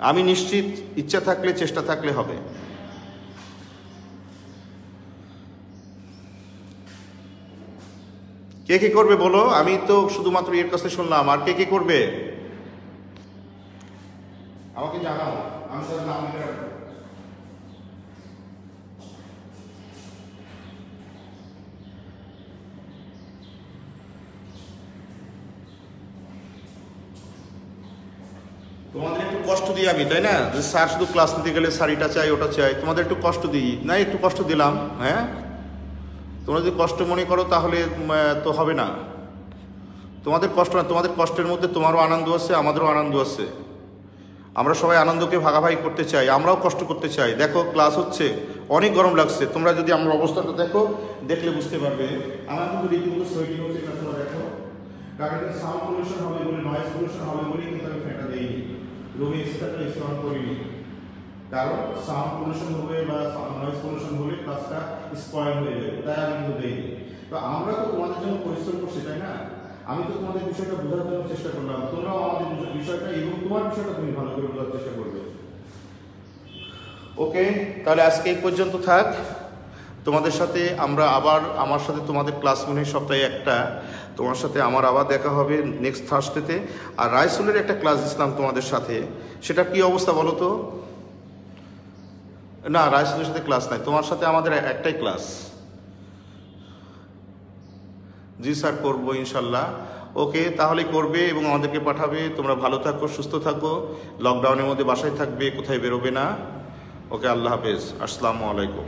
আমি নিশ্চিত ইচ্ছা থাকলে চেষ্টা থাকলে হবে। কে কে করবে বলো? আমি তো শুধুমাত্র এর কাছে শুনলাম, আর কে কে করবে আমাকে জানাও, আমি তার নাম লিখে রাখবো। তোমাদের একটু কষ্ট দিই আমি, তাই না? যে স্যার শুধু ক্লাস নিতে গেলে স্যার এটা চাই ওটা চাই, তোমাদের একটু কষ্ট দিই না? একটু কষ্ট দিলাম, হ্যাঁ। তোমরা যদি কষ্ট মনে করো তাহলে তো হবে না। তোমাদের কষ্ট না, তোমাদের কষ্টের মধ্যে তোমারও আনন্দ আছে, আমাদেরও আনন্দ আছে। আমরা সবাই আনন্দকে ভাগাভাগি করতে চাই, আমরাও কষ্ট করতে চাই। দেখো ক্লাস হচ্ছে, অনেক গরম লাগছে, তোমরা যদি আমার অবস্থাটা দেখো, দেখলে বুঝতে পারবে। আমার কিন্তু রীতিমতো সোয়েটিং হচ্ছে, এটা তোমরা দেখো। কারণ সাউন্ড পলিউশন হবে বলে, নয়েজ পলিউশন হবে বলে কিন্তু আমি ফ্যানটা দিইনি, রুমে এক্সট্রাটা ইনস্টল করিনি। কারণ সাউন্ড পলিউশন হবে বা নয়েজ পলিউশন হলে ক্লাসটা স্পয়েল হয়ে যাবে, তাই আমি কিন্তু দিইনি। তো আমরা তো তোমাদের জন্য পরিশ্রম করছি, তাই না? আমি তো তোমাদের বিষয়টা বোঝার জন্য চেষ্টা করলাম, তোমরাও আমাদের বিষয়টা এবং তোমার বিষয়টা তুমি ভালো করে বোঝার চেষ্টা করবে। ওকে, তাহলে আজকে এই পর্যন্ত থাক। তোমাদের সাথে আমরা আবার, আমার সাথে তোমাদের ক্লাস মনে হয় সপ্তাহে একটা, তোমার সাথে আমার আবার দেখা হবে নেক্সট থার্সডেতে। আর রাইসুলের একটা ক্লাস দিচ্ছিলাম তোমাদের সাথে, সেটা কি অবস্থা বলো তো? না, রাইসুলের সাথে ক্লাস নাই, তোমার সাথে আমাদের একটাই ক্লাস। জি স্যার, করবো ইনশাল্লাহ। ওকে, তাহলে করবে এবং আমাদেরকে পাঠাবে। তোমরা ভালো থাকো, সুস্থ থাকো, লকডাউনের মধ্যে বাসায় থাকবে, কোথায় বেরোবে না। ওকে, আল্লাহ হাফেজ, আসসালামু আলাইকুম।